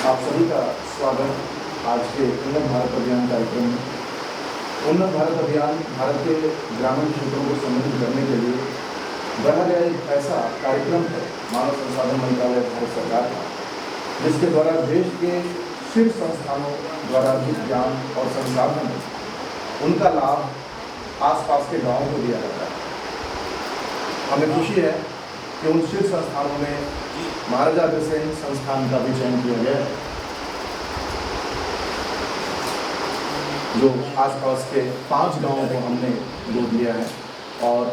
आप सभी का स्वागत आज के उन्नत भारत अभियान कार्यक्रम में। उन्नत भारत अभियान भारत के ग्रामीण क्षेत्रों को समृद्ध करने के लिए बनाया गया एक ऐसा कार्यक्रम है मानव संसाधन मंत्रालय भारत सरकार का, जिसके द्वारा देश के शीर्ष संस्थानों द्वारा अर्जित ज्ञान और संसाधन उनका लाभ आसपास के गांवों को दिया जाता है। हमें खुशी है कि उन शीर्ष संस्थानों में महाराजा अग्रसेन संस्थान का भी चयन किया गया है, जो आसपास के 5 गांवों को हमने गोद लिया है और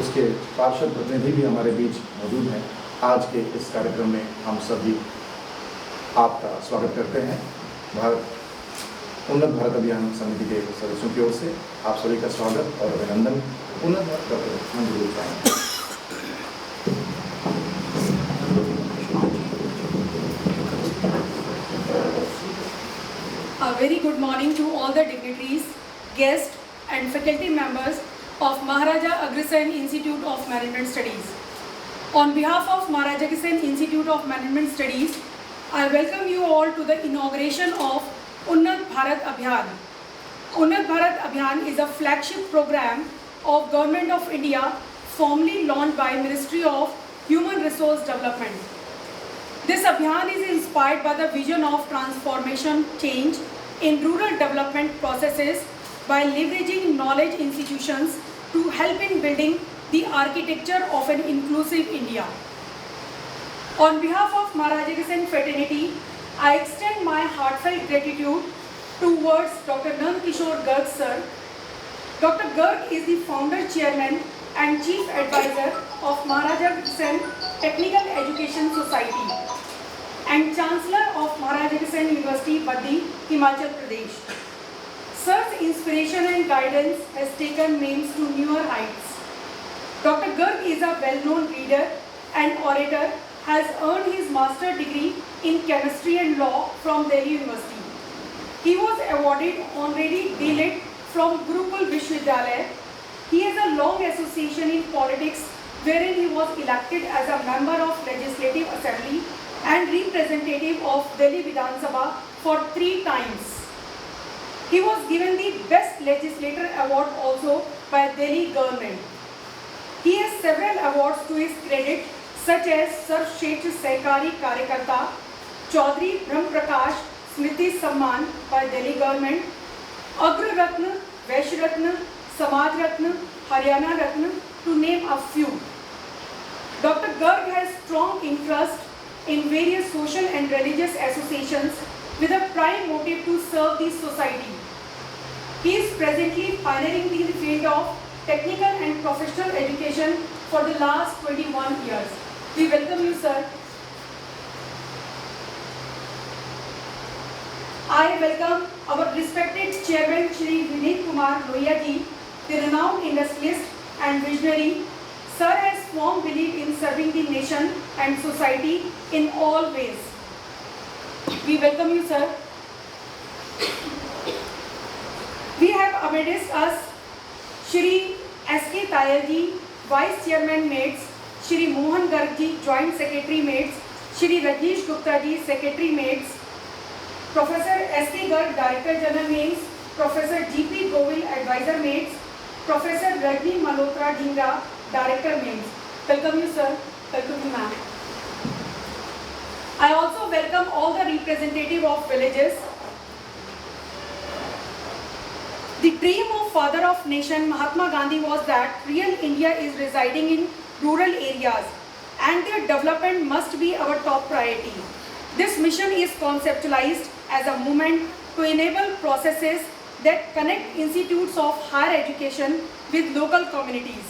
उसके पार्षद प्रतिनिधि भी हमारे बीच मौजूद हैं। आज के इस कार्यक्रम में हम सभी आपका स्वागत करते हैं। उन्नत भारत अभियान समिति के सदस्यों की ओर से आप सभी का स्वागत और अभिनंदन। उन्नत भारत मंजूर A very good morning to all the dignitaries, guests and faculty members of Maharaja Agrasen Institute of Management Studies. On behalf of Maharaja Agrasen Institute of Management Studies, I welcome you all to the inauguration of Unnat Bharat Abhiyan. Unnat Bharat Abhiyan is a flagship program of Government of India formally launched by Ministry of Human Resource Development. This Abhiyan is inspired by the vision of transformation change in rural development processes by leveraging knowledge institutions to help in building the architecture of an inclusive India. On behalf of Maharaja Agrasen fraternity, I extend my heartfelt gratitude towards Dr. Nand Kishore Garg sir. Dr. Garg is the founder, chairman and chief advisor of Maharaja Agrasen Technical Education Society and Chancellor of Maharaja Agrasen University, Baddi, Himachal Pradesh. Sir's inspiration and guidance has taken names to newer heights. Dr. Garg is a well-known reader and orator, has earned his master's degree in chemistry and law from Delhi University. He was awarded honorary D.Litt. from Gurukul Vishwavidyalaya. He has a long association in politics, wherein he was elected as a member of Legislative Assembly and representative of Delhi Vidhan Sabha for 3 times. He was given the Best Legislator Award also by Delhi government. He has several awards to his credit, such as Sarvshreshtha Sahkari Karyakarta, Chaudhary Brahm Prakash Smriti Samman by Delhi government, Agra Ratna, Vaishya Ratna, Samaj Ratna, Haryana Ratna, to name a few. Dr. Garg has strong interest in various social and religious associations with a prime motive to serve the society. He is presently pioneering the field of technical and professional education for the last 21 years. We welcome you, sir. I welcome our respected chairman, Shri Vineet Kumar Lohia ji, the renowned industrialist and visionary. Sir has strong belief in serving the nation and society in all ways. We welcome you, sir. We have amidst us Shri S.K. Tayal ji, Vice Chairman Mates, Shri Mohan Garg ji, Joint Secretary Mates, Shri Rajesh Gupta ji, Secretary Mates, Professor S.K. Garg, Director General Mates, Professor G.P. Govil, Advisor Mates, Professor Rajni Malhotra Dhingra, Director Mates. Welcome you, sir. Welcome you, ma'am. I also welcome all the representatives of villages. The dream of father of nation Mahatma Gandhi was that real India is residing in rural areas and their development must be our top priority. This mission is conceptualized as a movement to enable processes that connect institutes of higher education with local communities.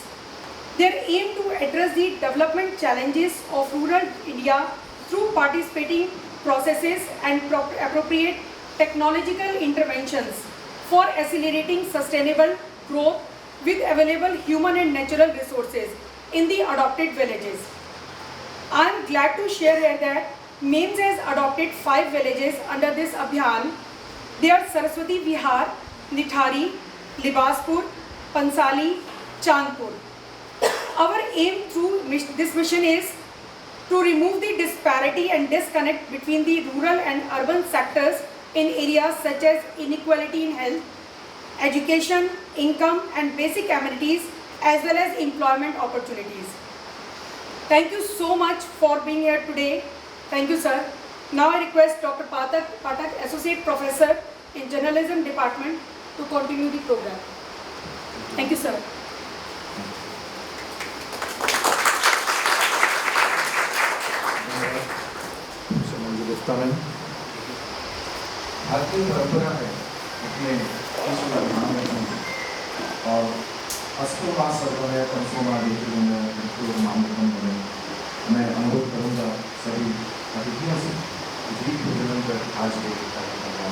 Their aim to address the development challenges of rural India through participating processes and appropriate technological interventions for accelerating sustainable growth with available human and natural resources in the adopted villages. I am glad to share here that MAIMS has adopted 5 villages under this Abhiyan. They are Saraswati Vihar, Nithari, Libaspur, Pansali, Chandpur. Our aim through this mission is to remove the disparity and disconnect between the rural and urban sectors in areas such as inequality in health, education, income and basic amenities as well as employment opportunities. Thank you so much for being here today. Thank you, sir. Now I request Dr. Pathak, Associate Professor in Journalism Department, to continue the program. Thank you, sir. भारतीय परंपरा है अपने और अस्तो मास सर्वमय कंसोमा देखते हुए मामून बने। मैं अनुरोध करूँगा सभी अतिथियों से दीप प्रज्वलन कर आज के कार्यक्रम का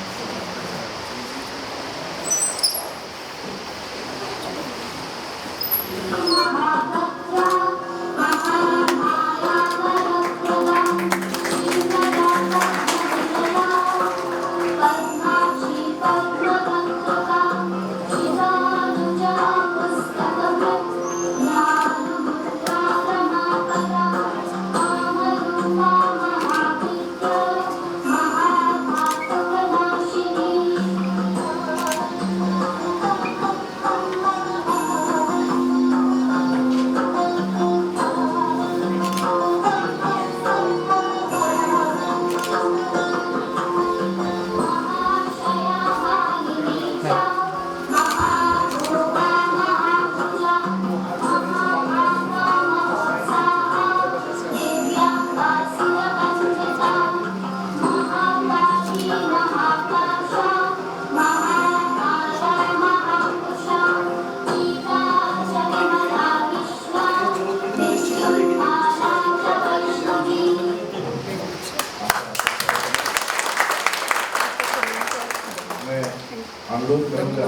अनुरोध करूँगा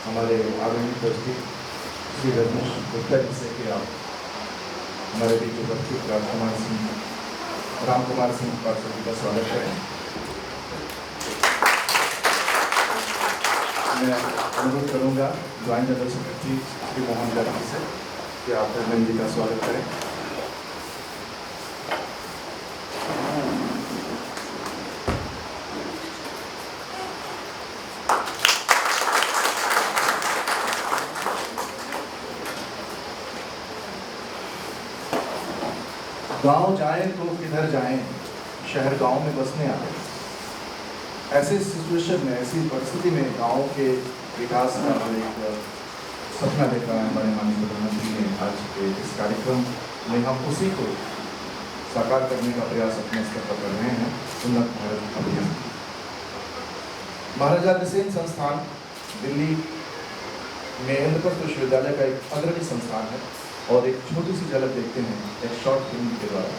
हमारे आदरणीय ट्रस्टी श्री रजनीश गुप्ता जी से कि आप हमारे बीच उपस्थित राम कुमार सिंह पार्षद जी का स्वागत करें। मैं अनुरोध करूँगा joint general secretary Shri Mohan Garg ji से कि आप रजनीश जी का स्वागत करें। गांव जाएं तो किधर जाएं, शहर गांव में बसने आए। ऐसे सिचुएशन में, ऐसी परिस्थिति में गांव के विकास का एक सपना देखा है हमारे माननीय प्रधानमंत्री ने। आज के इस कार्यक्रम में हम उसी को साकार करने का प्रयास अपने स्तर पर कर रहे हैं। उन्नत भारत अभियान महाराजा अग्रसेन संस्थान दिल्ली में इंद्रप्रस्थ विश्वविद्यालय का एक अग्रणी संस्थान है और एक छोटी सी झलक देखते हैं एक शॉर्ट फिल्म के द्वारा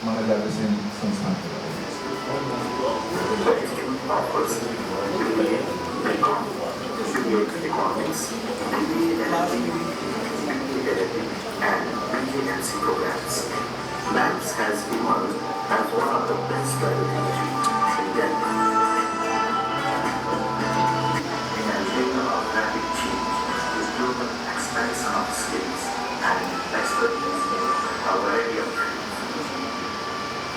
महाराजा अग्रसेन संस्थान के बारे में। Maps has emerged as one of the best strategies in Delhi. In an era of rapid change, with global expansion of skills and expertise in a variety of fields,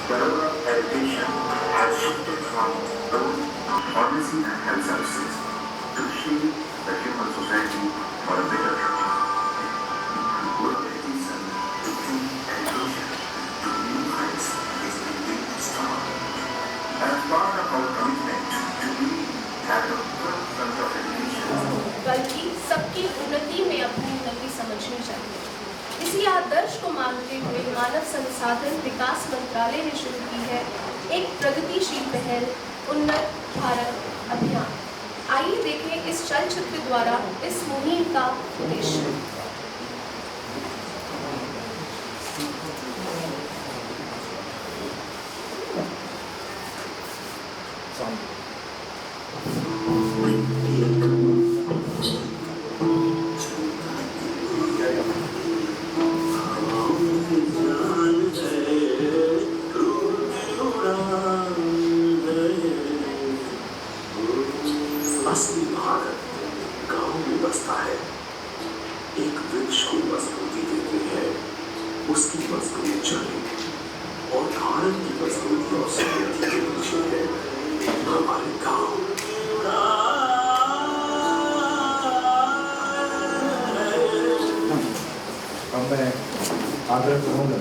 the role of education has shifted from both policy and health services to shape the human society for a better future. World education to bring education to new heights is indeed strong. As part of our commitment to be at the forefront of education, बल्कि सबकी उन्नति में अपनी उन्नति समझनी चाहिए। इसी आदर्श को मानते हुए मानव संसाधन विकास मंत्रालय ने शुरू की है एक प्रगतिशील पहल उन्नत भारत अभियान। आइए देखें इस चलचित्र द्वारा इस मुहिम का उद्देश्य। असली भारत गांव में बसता है। एक वृक्ष को मजबूती देती है उसकी मजबूत जड़ें। आदर महोदय,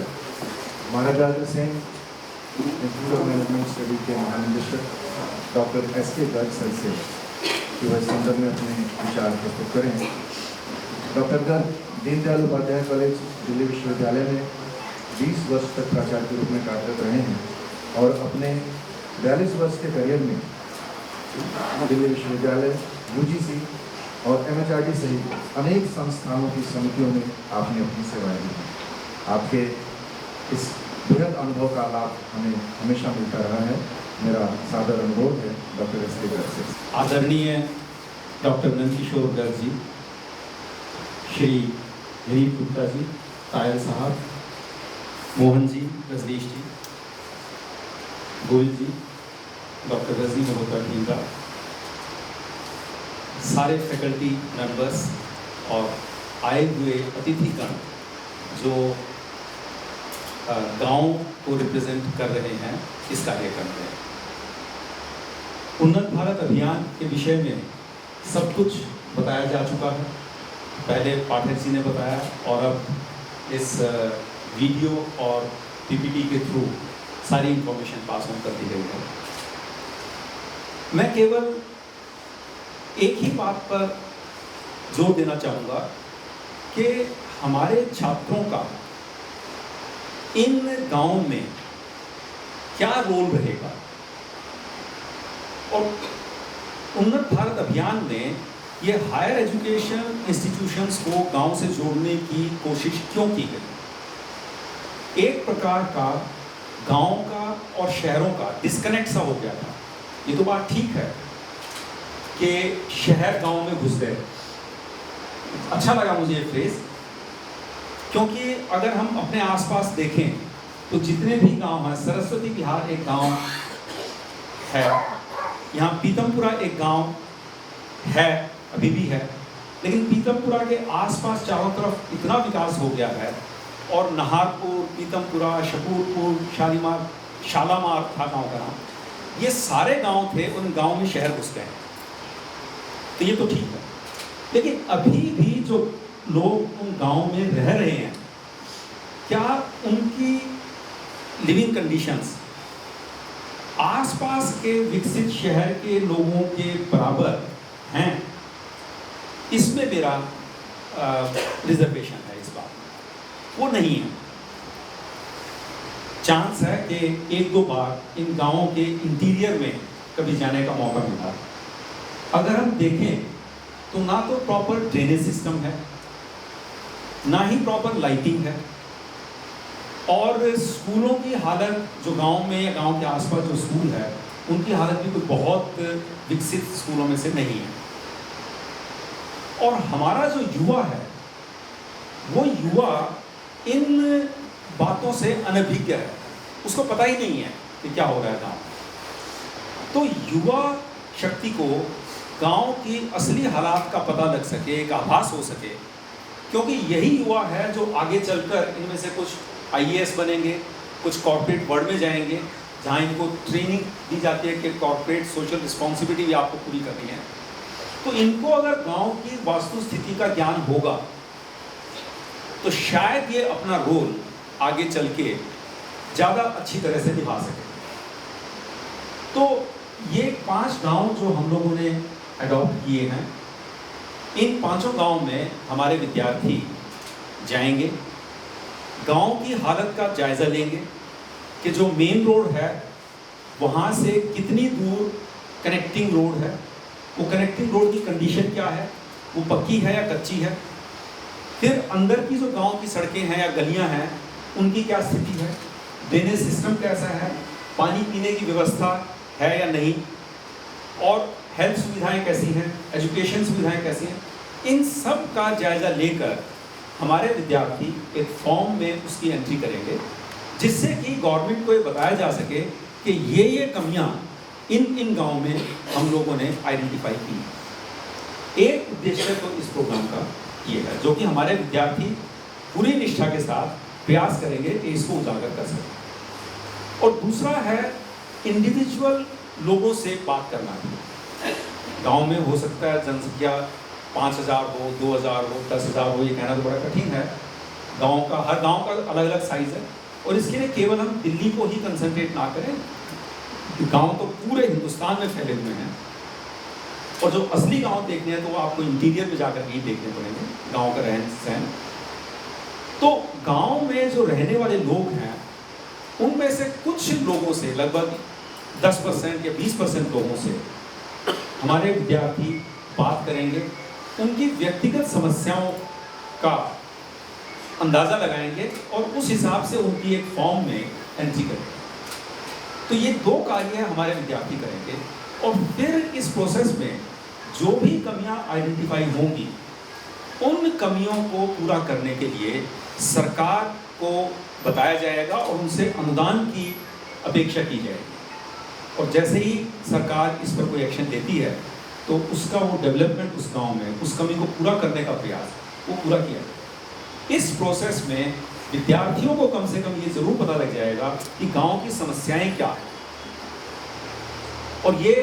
Maharaja Agrasen institute of management study के महानिदेशक डॉक्टर S.K. गर्ग सर से कि वह इस संदर्भ में अपने विचार प्रस्तुत करें। डॉक्टर गर्ग दीनदयाल उपाध्याय कॉलेज दिल्ली विश्वविद्यालय में 20 वर्ष तक प्राचार्य के रूप में कार्यरत रहे हैं और अपने 42 वर्ष के करियर में दिल्ली विश्वविद्यालय, UGC और MHRD सहित अनेक संस्थानों की समितियों में आपने अपनी सेवाएं दी हैं। आपके इस बृहद अनुभव का लाभ हमें हमेशा मिलता रहा है। मेरा सादर अनुरोध है डॉक्टर S.K. गर्ग से। आदरणीय डॉक्टर नंदकिशोर गर्ग जी, श्री दिलीप गुप्ता जी, तायल साहब, मोहन जी, रजनीश जी, गोयल जी, डॉक्टर रजनी मल्होत्रा टीम का, सारे फैकल्टी मेंबर्स और आए हुए अतिथिगण जो गांव को रिप्रेजेंट कर रहे हैं इस कार्यक्रम में। उन्नत भारत अभियान के विषय में सब कुछ बताया जा चुका है। पहले पाठक जी ने बताया और अब इस वीडियो और PPT के थ्रू सारी इंफॉर्मेशन पास ऑन कर दी गई है। मैं केवल एक ही बात पर जोर देना चाहूँगा कि हमारे छात्रों का इन गांव में क्या रोल रहेगा और उन्नत भारत अभियान में ये हायर एजुकेशन इंस्टीट्यूशंस को गांव से जोड़ने की कोशिश क्यों की गई। एक प्रकार का गांव का और शहरों का डिस्कनेक्ट सा हो गया था। ये तो बात ठीक है कि शहर गांव में घुस गए। अच्छा लगा मुझे ये फ्रेज, क्योंकि अगर हम अपने आसपास देखें तो जितने भी गांव हैं, सरस्वती विहार एक गांव है, यहाँ पीतमपुरा एक गांव है, अभी भी है, लेकिन पीतमपुरा के आसपास चारों तरफ इतना विकास हो गया है और नाहरपुर, पीतमपुरा, शकूरपुर, शालीमार, शालामार था गांव का नाम, ये सारे गांव थे, उन गांव में शहर घुस गए। तो ये तो ठीक है, लेकिन अभी भी जो लोग उन गांव में रह रहे हैं, क्या उनकी लिविंग कंडीशंस आसपास के विकसित शहर के लोगों के बराबर हैं? इसमें मेरा रिजर्वेशन है। इस बात में वो नहीं है। चांस है कि एक दो बार इन गांवों के इंटीरियर में कभी जाने का मौका मिला। अगर हम देखें तो ना तो प्रॉपर ड्रेनेज सिस्टम है, ना ही प्रॉपर लाइटिंग है, और स्कूलों की हालत जो गांव में या गांव के आसपास जो स्कूल है उनकी हालत भी कोई बहुत विकसित स्कूलों में से नहीं है। और हमारा जो युवा है वो युवा इन बातों से अनभिज्ञ है, उसको पता ही नहीं है कि क्या हो रहा है गाँव। तो युवा शक्ति को गांव की असली हालात का पता लग सके, एक आभास हो सके, क्योंकि यही युवा है जो आगे चलकर इनमें से कुछ IAS बनेंगे, कुछ कॉर्पोरेट वर्ल्ड में जाएंगे, जहाँ इनको ट्रेनिंग दी जाती है कि कॉर्पोरेट सोशल रिस्पॉन्सिबिलिटी भी आपको पूरी करनी है। तो इनको अगर गांव की वास्तु स्थिति का ज्ञान होगा तो शायद ये अपना रोल आगे चल के ज़्यादा अच्छी तरह से निभा सके। तो ये 5 गांव जो हम लोगों ने अडॉप्ट किए हैं, इन 5 गांव में हमारे विद्यार्थी जाएंगे, गांव की हालत का जायज़ा लेंगे कि जो मेन रोड है वहाँ से कितनी दूर कनेक्टिंग रोड है, वो कनेक्टिंग रोड की कंडीशन क्या है, वो पक्की है या कच्ची है। फिर अंदर की जो गांव की सड़कें हैं या गलियां हैं उनकी क्या स्थिति है, ड्रेनेज सिस्टम कैसा है, पानी पीने की व्यवस्था है या नहीं, और हेल्थ सुविधाएं कैसी हैं, एजुकेशन सुविधाएं कैसी हैं। इन सब का जायज़ा लेकर हमारे विद्यार्थी एक फॉर्म में उसकी एंट्री करेंगे, जिससे कि गवर्नमेंट को ये बताया जा सके कि ये कमियां इन गांव में हम लोगों ने आइडेंटिफाई की। एक उद्देश्य तो इस प्रोग्राम का ये है, जो कि हमारे विद्यार्थी पूरी निष्ठा के साथ प्रयास करेंगे कि इसको उजागर कर सकें। और दूसरा है इंडिविजुअल लोगों से बात करना भी। गांव में हो सकता है जनसंख्या 5000 हो, 2000 हो, 10,000 हो, ये कहना तो बड़ा कठिन है, गाँव का, हर गाँव का अलग अलग साइज़ है। और इसके लिए केवल हम दिल्ली को ही कंसंट्रेट ना करें, गांव तो पूरे हिंदुस्तान में फैले हुए हैं। और जो असली गांव देखने हैं तो वो आपको इंटीरियर में जाकर के ही देखने पड़ेंगे, गांव का रहन सहन। तो गांव में जो रहने वाले लोग हैं उनमें से कुछ लोगों से, लगभग 10% या 20% लोगों से हमारे विद्यार्थी बात करेंगे, उनकी व्यक्तिगत समस्याओं का अंदाज़ा लगाएंगे और उस हिसाब से उनकी एक फॉर्म में एंट्री करेंगे। तो ये 2 कार्य हमारे विद्यार्थी करेंगे। और फिर इस प्रोसेस में जो भी कमियां आइडेंटिफाई होंगी, उन कमियों को पूरा करने के लिए सरकार को बताया जाएगा और उनसे अनुदान की अपेक्षा की जाएगी। और जैसे ही सरकार इस पर कोई एक्शन लेती है तो उसका वो डेवलपमेंट उस गांव में उस कमी को पूरा करने का प्रयास वो पूरा किया जाएगा। इस प्रोसेस में विद्यार्थियों को कम से कम ये जरूर पता लग जाएगा कि गांव की समस्याएं क्या है, और ये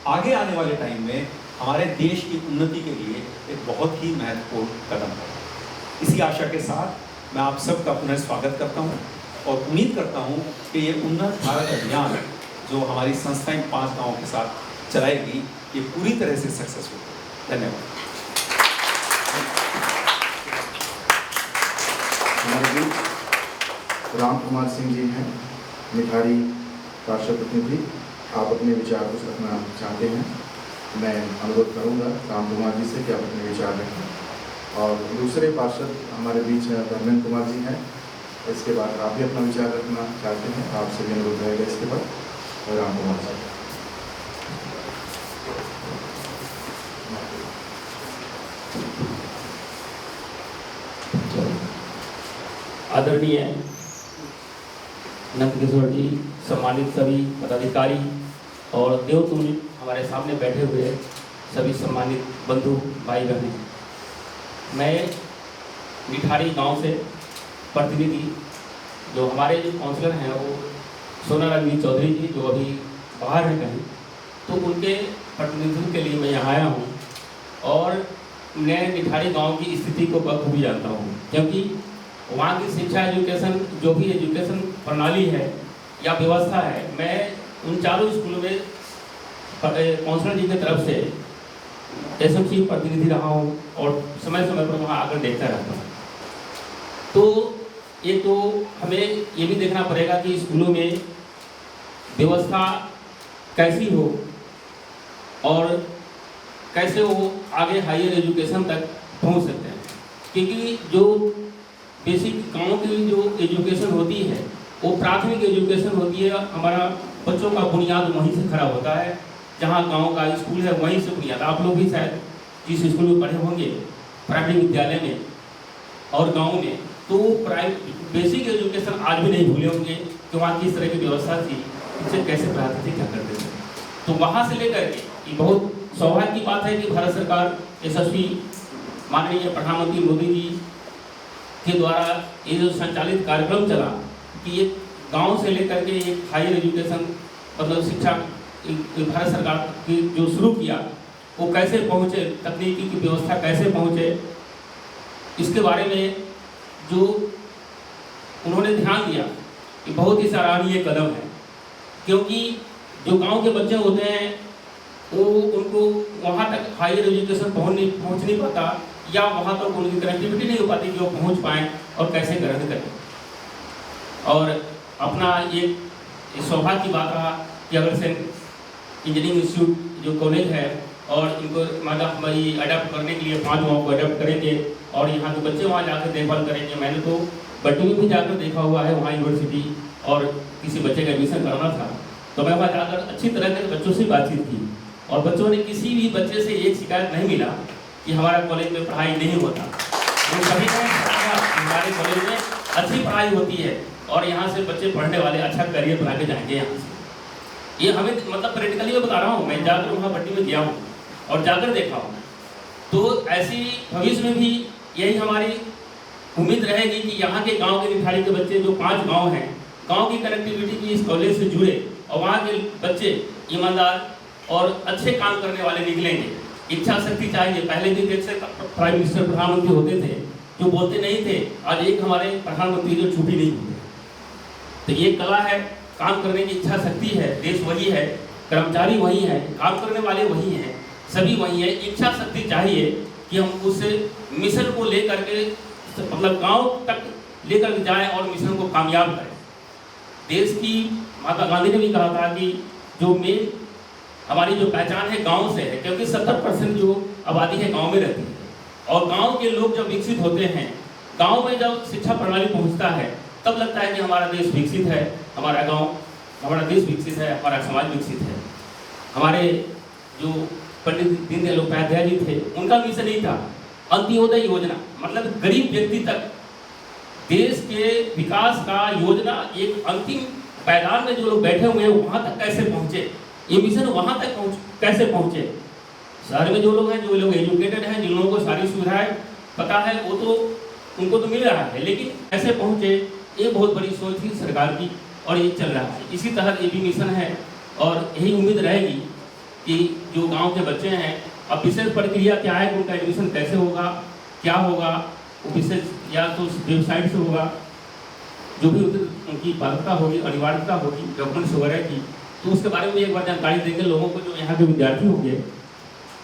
आगे आने वाले टाइम में हमारे देश की उन्नति के लिए एक बहुत ही महत्वपूर्ण कदम है। इसी आशा के साथ मैं आप सबका पुनः स्वागत करता हूं और उम्मीद करता हूं कि ये उन्नत भारत अभियान जो हमारी संस्थाएं 5 गाँवों के साथ चलाएगी, ये पूरी तरह से सक्सेसफुल है। धन्यवाद। हमारे बीच राम कुमार सिंह जी हैं, मिठारी पार्षद प्रतिनिधि। आप अपने विचार कुछ रखना चाहते हैं, मैं अनुरोध करूंगा राम कुमार जी से कि आप अपने विचार रखें। और दूसरे पार्षद हमारे बीच धर्मेंद्र कुमार जी हैं। इसके बाद आप भी अपना विचार रखना चाहते हैं, आपसे भी अनुरोध रहेगा इसके बाद। राम कुमार जी। आदरणीय नंद किशोर जी, सम्मानित सभी पदाधिकारी और देवतुल्य हमारे सामने बैठे हुए सभी सम्मानित बंधु भाई बहन, मैं मिठारी गांव से प्रतिनिधि, जो हमारे जो काउंसलर हैं वो सोना रणवीर चौधरी जी जो अभी बाहर हैं कहीं, तो उनके प्रतिनिधित्व के लिए मैं यहाँ आया हूँ। और मैं मिठारी गांव की स्थिति को बखूबी जानता हूँ, क्योंकि वहाँ की शिक्षा एजुकेशन जो भी एजुकेशन प्रणाली है या व्यवस्था है, मैं उन चारों स्कूलों में काउंसलर जी की तरफ से एसएमसी प्रतिनिधि रहा हूँ और समय समय पर वहाँ आकर देखता रहता हूँ। तो ये तो हमें ये भी देखना पड़ेगा कि स्कूलों में व्यवस्था कैसी हो और कैसे वो आगे हायर एजुकेशन तक पहुँच सकते हैं, क्योंकि जो बेसिक गाँव की जो एजुकेशन होती है वो प्राथमिक एजुकेशन होती है। हमारा बच्चों का बुनियाद वहीं से खड़ा होता है, जहाँ गांव का स्कूल है वहीं से बुनियाद। आप लोग भी शायद जिस स्कूल में पढ़े होंगे प्राइमरी विद्यालय में और गांव में, तो बेसिक एजुकेशन आज भी नहीं भूले होंगे कि वहाँ किस तरह की व्यवस्था थी, इससे कैसे पढ़ाते थे, क्या करते थे। तो वहाँ से लेकर के बहुत सौभाग्य की बात है कि भारत सरकार यशस्वी माननीय प्रधानमंत्री मोदी जी के द्वारा ये जो संचालित कार्यक्रम चला कि एक गांव से लेकर के एक हायर एजुकेशन मतलब शिक्षा भारत सरकार की जो शुरू किया वो कैसे पहुँचे, तकनीकी की व्यवस्था कैसे पहुँचे, इसके बारे में जो उन्होंने ध्यान दिया कि बहुत ही सराहनीय कदम है। क्योंकि जो गांव के बच्चे होते हैं वो उनको वहाँ तक हायर एजुकेशन पहुँच नहीं पाता, या वहाँ तक उनकी कनेक्टिविटी नहीं हो पाती कि वो पहुँच पाएँ और कैसे ग्रहण करें। और अपना ये सौभाग्य की बात रहा कि अग्रसेन इंजीनियरिंग इंस्टीट्यूट जो कॉलेज है और इनको मतलब हमारी अडेप्ट करने के लिए 5 गाँव को अडेप्ट करेंगे और यहाँ के बच्चे वहाँ जाकर देखभाल करेंगे। मैंने तो बट्टी में भी जाकर देखा हुआ है वहाँ यूनिवर्सिटी, और किसी बच्चे का एडमिशन कराना था तो मैं वहाँ जाकर अच्छी तरह से बच्चों से बातचीत की और बच्चों ने किसी भी बच्चे से एक शिकायत नहीं मिला कि हमारा कॉलेज में पढ़ाई नहीं होता। उन सभी का हमारे कॉलेज में अच्छी पढ़ाई होती है और यहाँ से बच्चे पढ़ने वाले अच्छा करियर बना के जाएंगे यहाँ से। ये हमें मतलब प्रैक्टिकली मैं बता रहा हूँ, मैं जाकर वहाँ बट्टी में गया हूँ और जाकर देखा हूँ। तो ऐसी भविष्य में भी यही हमारी उम्मीद रहेगी कि यहाँ के गांव के मिठारी के बच्चे जो 5 गांव हैं, गांव की कनेक्टिविटी भी इस कॉलेज से जुड़े और वहाँ के बच्चे ईमानदार और अच्छे काम करने वाले निकलेंगे। इच्छा शक्ति चाहिए। पहले भी देश से प्राइम मिनिस्टर प्रधानमंत्री होते थे जो बोलते नहीं थे, आज एक हमारे प्रधानमंत्री जो चुप ही नहीं होते। तो ये कला है, काम करने की इच्छा शक्ति है, देश वही है, कर्मचारी वही है, काम करने वाले वही हैं, सभी वही है। इच्छा शक्ति चाहिए कि हम उस मिशन को लेकर के मतलब गांव तक लेकर के जाएं और मिशन को कामयाब करें। देश की महात्मा गांधी ने भी कहा था कि जो मेन हमारी जो पहचान है गांव से है, क्योंकि 70% जो आबादी है गांव में रहती है, और गांव के लोग जब विकसित होते हैं, गांव में जब शिक्षा प्रणाली पहुंचता है, तब लगता है कि हमारा देश विकसित है, हमारा गांव, हमारा देश विकसित है, हमारा समाज विकसित है। हमारे जो पंडित दीनदयाल उपाध्याय जी थे, उनका मिशन यही था, अंत्योदय योजना, मतलब गरीब व्यक्ति तक देश के विकास का योजना एक अंतिम पायदान में जो लोग बैठे हुए हैं वहाँ तक कैसे पहुँचे, ये मिशन वहाँ तक कैसे पहुँचे। शहर में जो लोग हैं, जो लोग एजुकेटेड हैं, जिन लोगों को सारी सुविधाएं पता है, वो तो उनको तो मिल रहा है, लेकिन कैसे पहुँचे, ये बहुत बड़ी सोच थी सरकार की, और ये चल रहा है। इसी तरह ये भी मिशन है, और यही उम्मीद रहेगी कि जो गांव के बच्चे हैं, अब विशेष प्रक्रिया क्या है, उनका एडमिशन कैसे होगा, क्या होगा, वो विशेष या तो वेबसाइट से होगा, जो भी उनकी बाध्यता होगी, अनिवार्यता होगी डॉक्यूमेंट्स वगैरह की, तो उसके बारे में एक बार जानकारी देंगे लोगों को, जो यहाँ के विद्यार्थी होंगे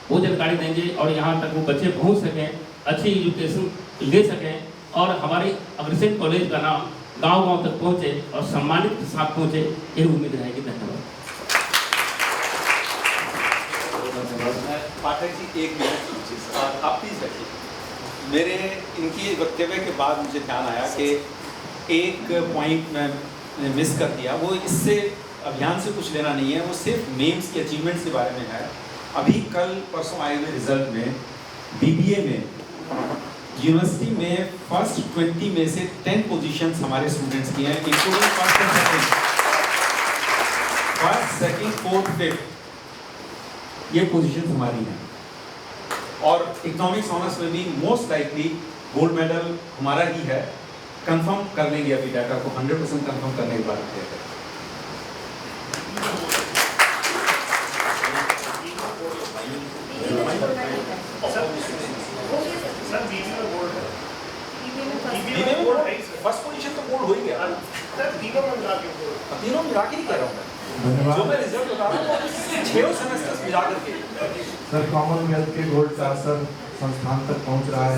वो जानकारी देंगे, और यहाँ तक वो बच्चे पहुँच सकें, अच्छी एजुकेशन ले सकें, और हमारे अग्रसेन कॉलेज का नाम गांव-गांव तक पहुँचे और सम्मानित के साथ पहुँचे, ये उम्मीद रहेगी। धन्यवाद। पाठक जी एक मिनट आप प्लीज रखिए। मेरे इनकी वक्तव्य के बाद मुझे ध्यान आया कि एक पॉइंट मैं मिस कर दिया, वो इससे अभियान से कुछ लेना नहीं है, वो सिर्फ नेम्स की अचीवमेंट्स के बारे में है। अभी कल परसों आए हुए रिजल्ट में BBA में यूनिवर्सिटी में फर्स्ट 20 में से 10 पोजीशंस हमारे स्टूडेंट्स की हैं, including first and second, fourth, fifth, ये पोजीशंस हमारी हैं। और इकोनॉमिक्स ऑनर्स में भी मोस्ट लाइकली गोल्ड मेडल हमारा ही है। कंफर्म कर लेंगे अभी डाटा को, 100% कंफर्म करने के बाद कहते हैं। फर्स्ट पोजीशन तो बोर्ड हो ही गया, तीनों मिला के ही कह रहा हूँ मैं, जो मैं रिजल्ट बता रहा हूँ 6 सेमेस्टर्स मिला करके। सर कॉमनवेल्थ के गोल्ड चांसलर संस्थान तक पहुंच रहा है,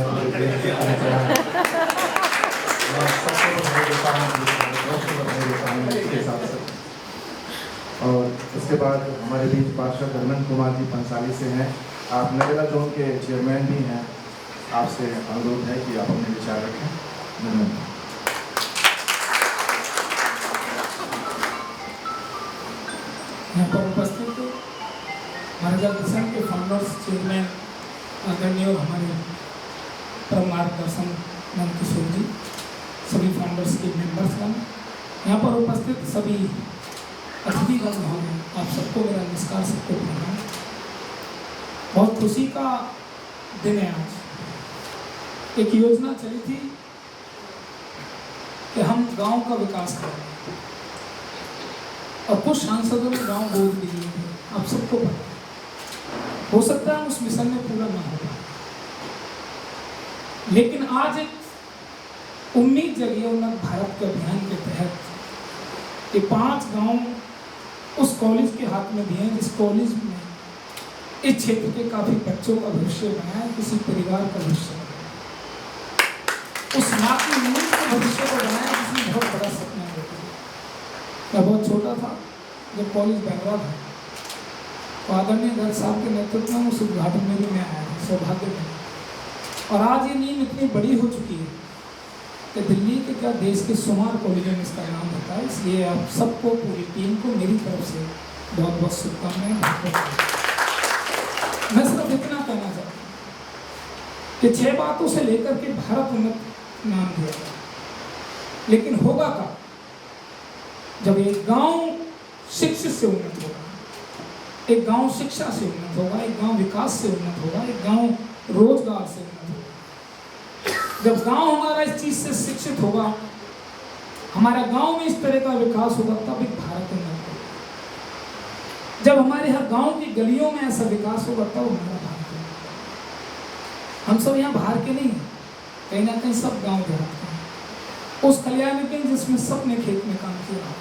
और इसके बाद हमारे बीच पार्षद धर्मेंद्र कुमार जी पंसाली से हैं, आप नरेला जोन के चेयरमैन भी हैं, आपसे अनुरोध है कि आप अपने विचार रखें। धन्यवाद। यहाँ पर उपस्थित महाराजा अग्रसेन के फाउंडर्स चेयरमैन आदरणीय और हमारे परम मार्गदर्शन नंद किशोर जी, सभी फाउंडर्स के मेंबर्सगण, यहाँ पर उपस्थित सभी अतिथिगण महोदय, आप सबको मेरा नमस्कार, सबको प्रणाम। बहुत खुशी का दिन है आज। एक योजना चली थी कि हम गांव का विकास करें, और कुछ सांसदों ने गांव गोद भी लिए थे, आप सबको पता है। हो सकता है उस मिशन में पूरा ना हो, लेकिन आज एक उम्मीद जगी है उन्नत भारत के अभियान के तहत ये 5 गांव उस कॉलेज के हाथ में भी हैं जिस कॉलेज में इस क्षेत्र के काफी बच्चों का भविष्य बना है, किसी परिवार का भविष्य बना है, उस माँ की उम्मीद के भविष्य को बनाया जिसमें बहुत बड़ा सपना है। मैं बहुत छोटा था जब कॉलेज बन रहा था, तो आदरणीय गर्ग साहब के नेतृत्व में उस उद्घाटन में भी मैं आया, सौभाग्य में। और आज ये नींव इतनी बड़ी हो चुकी है कि दिल्ली के क्या देश के शुमार कॉलेजों में इसका नाम होता है। इसलिए आप सबको, पूरी टीम को मेरी तरफ से बहुत बहुत शुभकामनाएं। मैं सिर्फ इतना कहना चाहता हूँ कि 6 बातों से लेकर के भारत उन्नत नाम दिया गया, लेकिन होगा कब? जब एक गांव शिक्षित से उन्नत होगा, एक गांव शिक्षा से उन्नत होगा, एक गांव विकास से उन्नत होगा, एक गांव रोजगार से उन्नत होगा। जब गांव हमारा इस चीज से शिक्षित होगा, हमारा गांव में इस तरह का विकास होगा, तब एक भारत उन्नत होगा। जब हमारे हर गांव की गलियों में ऐसा विकास होगा, तब हमारा भारत होगा। हम सब यहाँ बाहर के नहीं हैं, कहीं ना कहीं सब गांव देहात के हैं। उस कल्याण के जिसमें सब ने खेत में काम किया,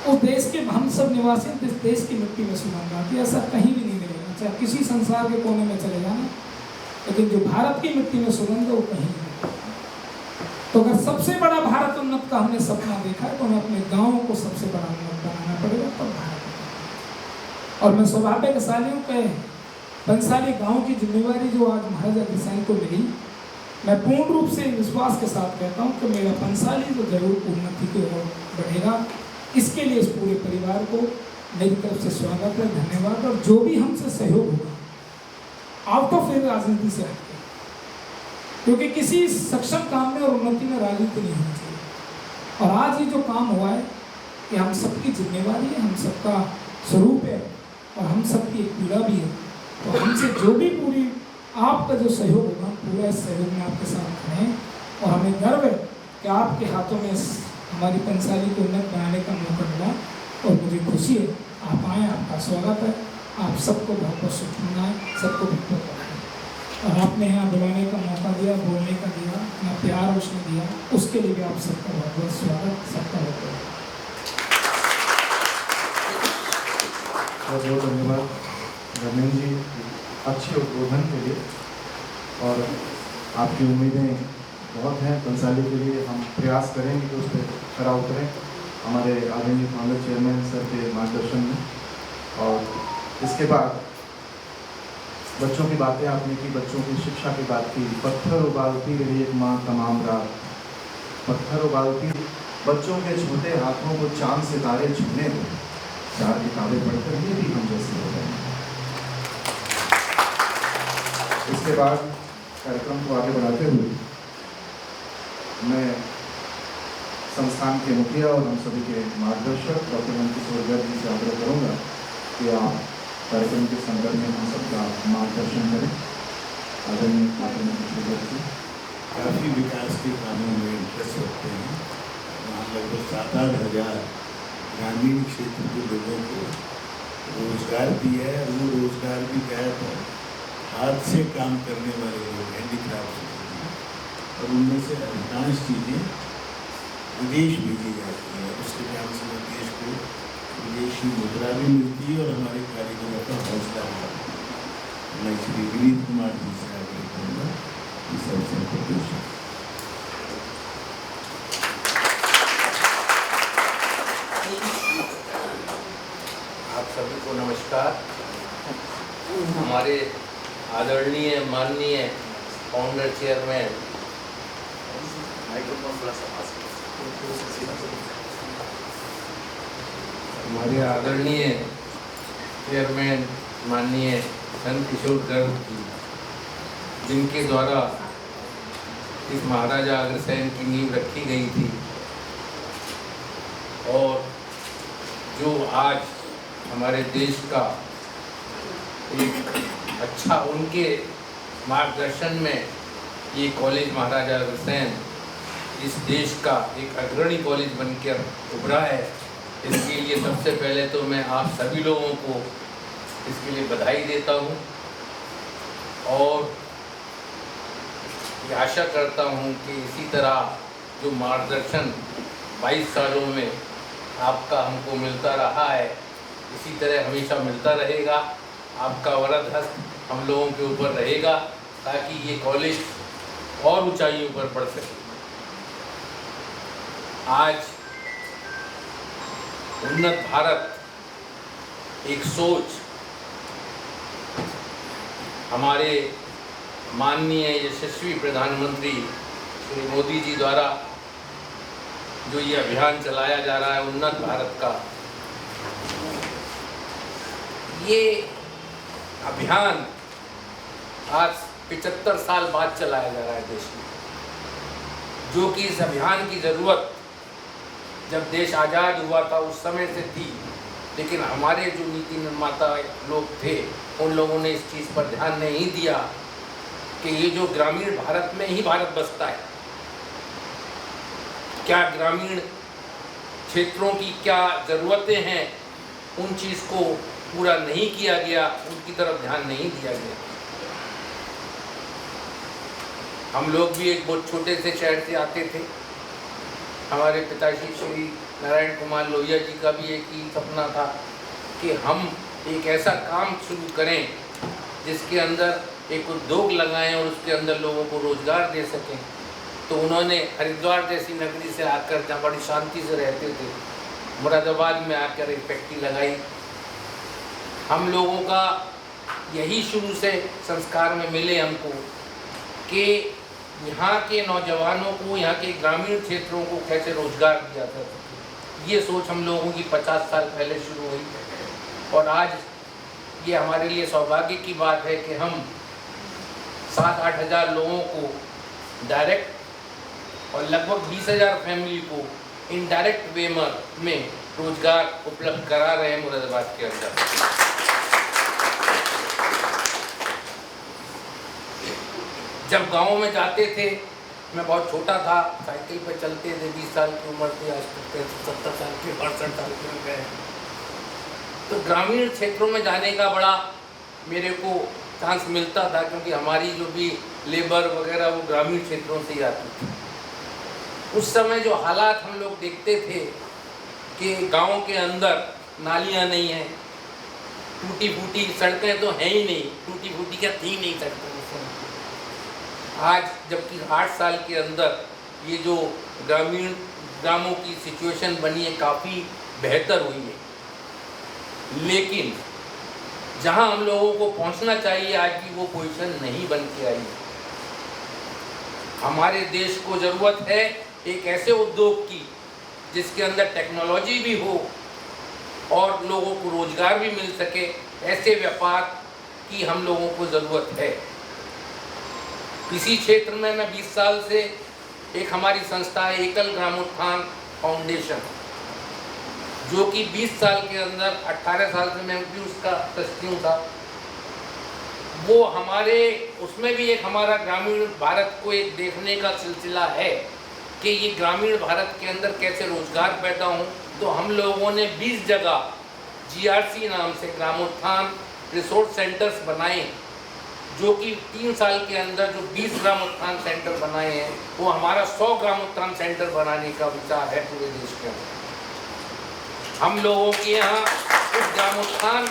उस देश के हम सब निवासी इस देश की मिट्टी में सुगंध आती है, ऐसा कहीं भी नहीं मिलेगा, चाहे किसी संसार के कोने में चले जाना, लेकिन जो भारत की मिट्टी में सुगंध है वो कहीं नहीं। तो अगर सबसे बड़ा भारत उन्नत का हमने सपना देखा है तो हमें अपने गाँव को सबसे बड़ा उन्नत बनाना पड़ेगा, तब भारत। और मैं सौभाग्यशाली हूँ कि पंसाली गांव की जिम्मेवारी जो आज महाराजा अग्रसेन को मिली, मैं पूर्ण रूप से विश्वास के साथ कहता हूँ कि मेरा पंसाली तो जरूर उन्नति की ओर बढ़ेगा। इसके लिए इस पूरे परिवार को मेरी तरफ से स्वागत है, धन्यवाद। और जो भी हमसे सहयोग होगा आउट ऑफ फिर राजनीति से हटके, क्योंकि किसी सक्षम काम में और उन्नति में राजनीति नहीं होनी चाहिए। और आज ये जो काम हुआ है ये हम सबकी जिम्मेवारी है, हम सबका स्वरूप है और हम सबकी एक पीड़ा भी है। तो हमसे जो भी पूरी आपका जो सहयोग होगा, पूरा इस सहयोग में आपके साथ खड़े हैं और हमें गर्व है कि आपके हाथों में हमारी पंसाली को उन्नत बनाने का मौका मिला और मुझे खुशी है आप आए, आपका स्वागत है। आप सबको बहुत बहुत शुभकामनाएं, सबको बहुत बहुत बधाई। और आपने यहाँ बुलाने का मौका दिया, बोलने का दिया, अपना प्यार उसने दिया, उसके लिए भी आप सबका बहुत बहुत स्वागत, सबका बहुत बहुत धन्यवाद धर्मेंद्र जी अच्छे उद्बोधन के लिए। और आपकी उम्मीदें बहुत हैं पंसाली के लिए, हम प्रयास करेंगे कि उस पर खरा उतरें हमारे आदरणीय फाउंडर चेयरमैन सर के मार्गदर्शन में। और इसके बाद बच्चों की बातें आपने की, बच्चों की शिक्षा की बात की। पत्थर उबालती रही एक माँ तमाम रात, पत्थर उबालती, बच्चों के छोटे हाथों को चांद सितारे छूने को, 4 किताबें पढ़कर ये भी हम जैसे हो गए। इसके बाद कार्यक्रम को आगे बढ़ाते हुए मैं संस्थान के मुखिया और हम सभी के मार्गदर्शक डॉक्टर मनकिशोर गर्ग जी से आग्रह करूँगा कि आप कार्यक्रम के संदर्भ में हम सबका मार्गदर्शन करें। आदरणीय डॉक्टर मनकिशोर गर्ग जी काफ़ी विकास के कामों में इंटरेस्ट रखते हैं। वहाँ लगभग 7-8 हज़ार ग्रामीण क्षेत्र के लोगों को रोजगार दिया है। वो रोजगार भी गया था हाथ से काम करने वाले लोग, हैंडीक्राफ्ट, और उनमें से अधिकांश चीज़ें विदेश भेजी जाती हैं। उसके काम से देश को विदेशी मुद्रा भी मिलती है और हमारे कारीगरों का हौसला भी बढ़ता है। मैं श्री विनीत कुमार जी से आग्रह करूँगा इस अवसर को पेश। आप सभी को नमस्कार। हमारे आदरणीय माननीय फाउंडर चेयरमैन, हमारे आदरणीय चेयरमैन माननीय मनकिशोर गर्ग जी, जिनके द्वारा इस महाराजा अग्रसेन की नींव रखी गई थी और जो आज हमारे देश का एक अच्छा, उनके मार्गदर्शन में ये कॉलेज महाराजा अग्रसेन इस देश का एक अग्रणी कॉलेज बनकर उभरा है। इसके लिए सबसे पहले तो मैं आप सभी लोगों को इसके लिए बधाई देता हूँ और ये आशा करता हूँ कि इसी तरह जो मार्गदर्शन 22 सालों में आपका हमको मिलता रहा है, इसी तरह हमेशा मिलता रहेगा। आपका वरद हस्त हम लोगों के ऊपर रहेगा ताकि ये कॉलेज और ऊंचाइयों पर बढ़ सके। आज उन्नत भारत एक सोच हमारे माननीय यशस्वी प्रधानमंत्री श्री मोदी जी द्वारा जो ये अभियान चलाया जा रहा है उन्नत भारत का, ये अभियान आज 75 साल बाद चलाया जा रहा है देश में, जो कि इस अभियान की ज़रूरत जब देश आज़ाद हुआ था उस समय से थी, लेकिन हमारे जो नीति निर्माता लोग थे उन लोगों ने इस चीज़ पर ध्यान नहीं दिया कि ये जो ग्रामीण भारत में ही भारत बसता है, क्या ग्रामीण क्षेत्रों की क्या ज़रूरतें हैं, उन चीज़ को पूरा नहीं किया गया, उनकी तरफ ध्यान नहीं दिया गया। हम लोग भी एक बहुत छोटे से शहर से आते थे। हमारे पिताजी श्री नारायण कुमार लोहिया जी का भी एक ही सपना था कि हम एक ऐसा काम शुरू करें जिसके अंदर एक उद्योग लगाएं और उसके अंदर लोगों को रोज़गार दे सकें। तो उन्होंने हरिद्वार जैसी नगरी से आकर, जहाँ बड़ी शांति से रहते थे, मुरादाबाद में आकर एक फैक्ट्री लगाई। हम लोगों का यही शुरू से संस्कार में मिले हमको कि यहाँ के नौजवानों को, यहाँ के ग्रामीण क्षेत्रों को कैसे रोजगार दिया जा सके। ये सोच हम लोगों की 50 साल पहले शुरू हुई और आज ये हमारे लिए सौभाग्य की बात है कि हम 7-8 हज़ार लोगों को डायरेक्ट और लगभग 20,000 फैमिली को इनडायरेक्ट वे में रोजगार उपलब्ध करा रहे हैं मुरादाबाद के अंदर। जब गाँव में जाते थे, मैं बहुत छोटा था, साइकिल पे चलते थे, 20 साल की उम्र थी, आज तक 70 साल के 68 साल के हो गए। तो ग्रामीण क्षेत्रों में जाने का बड़ा मेरे को चांस मिलता था, क्योंकि हमारी जो भी लेबर वगैरह वो ग्रामीण क्षेत्रों से ही आती थी। उस समय जो हालात हम लोग देखते थे कि गाँव के अंदर नालियाँ नहीं हैं, टूटी फूटी सड़कें तो हैं ही नहीं, टूटी फूटी क्या थी नहीं सड़कें। आज जबकि 8 साल के अंदर ये जो ग्रामों की सिचुएशन बनी है काफ़ी बेहतर हुई है, लेकिन जहां हम लोगों को पहुंचना चाहिए आज भी वो पोजीशन नहीं बन के आई है। हमारे देश को ज़रूरत है एक ऐसे उद्योग की जिसके अंदर टेक्नोलॉजी भी हो और लोगों को रोजगार भी मिल सके। ऐसे व्यापार की हम लोगों को ज़रूरत है। इसी क्षेत्र में मैं 20 साल से एक हमारी संस्था है एकल ग्रामोत्थान फाउंडेशन, जो कि 20 साल के अंदर 18 साल से मैं भी उसका ट्रस्टी था। वो हमारे उसमें भी एक हमारा ग्रामीण भारत को एक देखने का सिलसिला है कि ये ग्रामीण भारत के अंदर कैसे रोजगार पैदा हो। तो हम लोगों ने 20 जगह GRC नाम से ग्रामोत्थान रिसोर्स सेंटर्स बनाए, जो कि 3 साल के अंदर जो 20 ग्रामोत्थान सेंटर बनाए हैं, वो हमारा 100 ग्रामोत्थान सेंटर बनाने का विचार है पूरे देश के अंदर। हम लोगों के यहाँ उस ग्रामोत्थान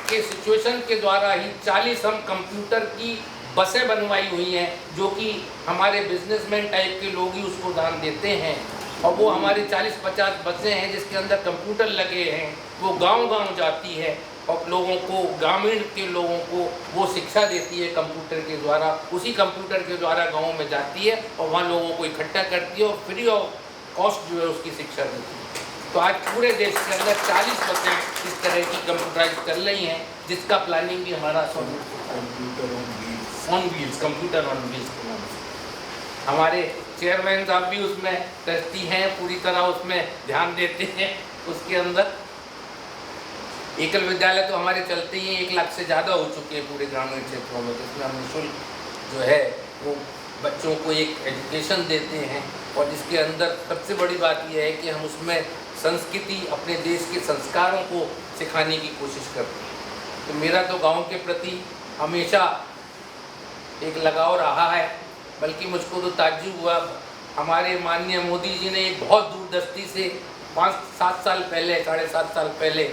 के सिचुएशन के द्वारा ही 40 हम कंप्यूटर की बसें बनवाई हुई हैं, जो कि हमारे बिजनेसमैन टाइप के लोग ही उसको दान देते हैं। और वो हमारी 40-50 बसें हैं जिसके अंदर कंप्यूटर लगे हैं। वो गांव-गांव जाती है और लोगों को, ग्रामीण के लोगों को वो शिक्षा देती है कंप्यूटर के द्वारा। उसी कंप्यूटर के द्वारा गाँव में जाती है और वहाँ लोगों को इकट्ठा करती है और फ्री ऑफ कॉस्ट जो है उसकी शिक्षा देती है। तो आज पूरे देश के अंदर 40 बसें इस तरह की कंप्यूटराइज चल रही हैं, जिसका प्लानिंग भी हमारा कंप्यूटर ऑन व्हील्स के नाम से। हमारे चेयरमैन साहब भी उसमें ट्रस्टी हैं, पूरी तरह उसमें ध्यान देते हैं। उसके अंदर एकल विद्यालय तो हमारे चलते ही 1 लाख से ज़्यादा हो चुके हैं पूरे ग्रामीण क्षेत्रों में, जिसमें हम निःशुल्क जो है वो बच्चों को एक एजुकेशन देते हैं। और जिसके अंदर सबसे बड़ी बात यह है कि हम उसमें संस्कृति, अपने देश के संस्कारों को सिखाने की कोशिश करते हैं। तो मेरा तो गाँव के प्रति हमेशा एक लगाव रहा है, बल्कि मुझको तो ताज्जुब हुआ, हमारे माननीय मोदी जी ने एक बहुत दूरदृष्टि से 5-7 साल पहले, 7.5 साल पहले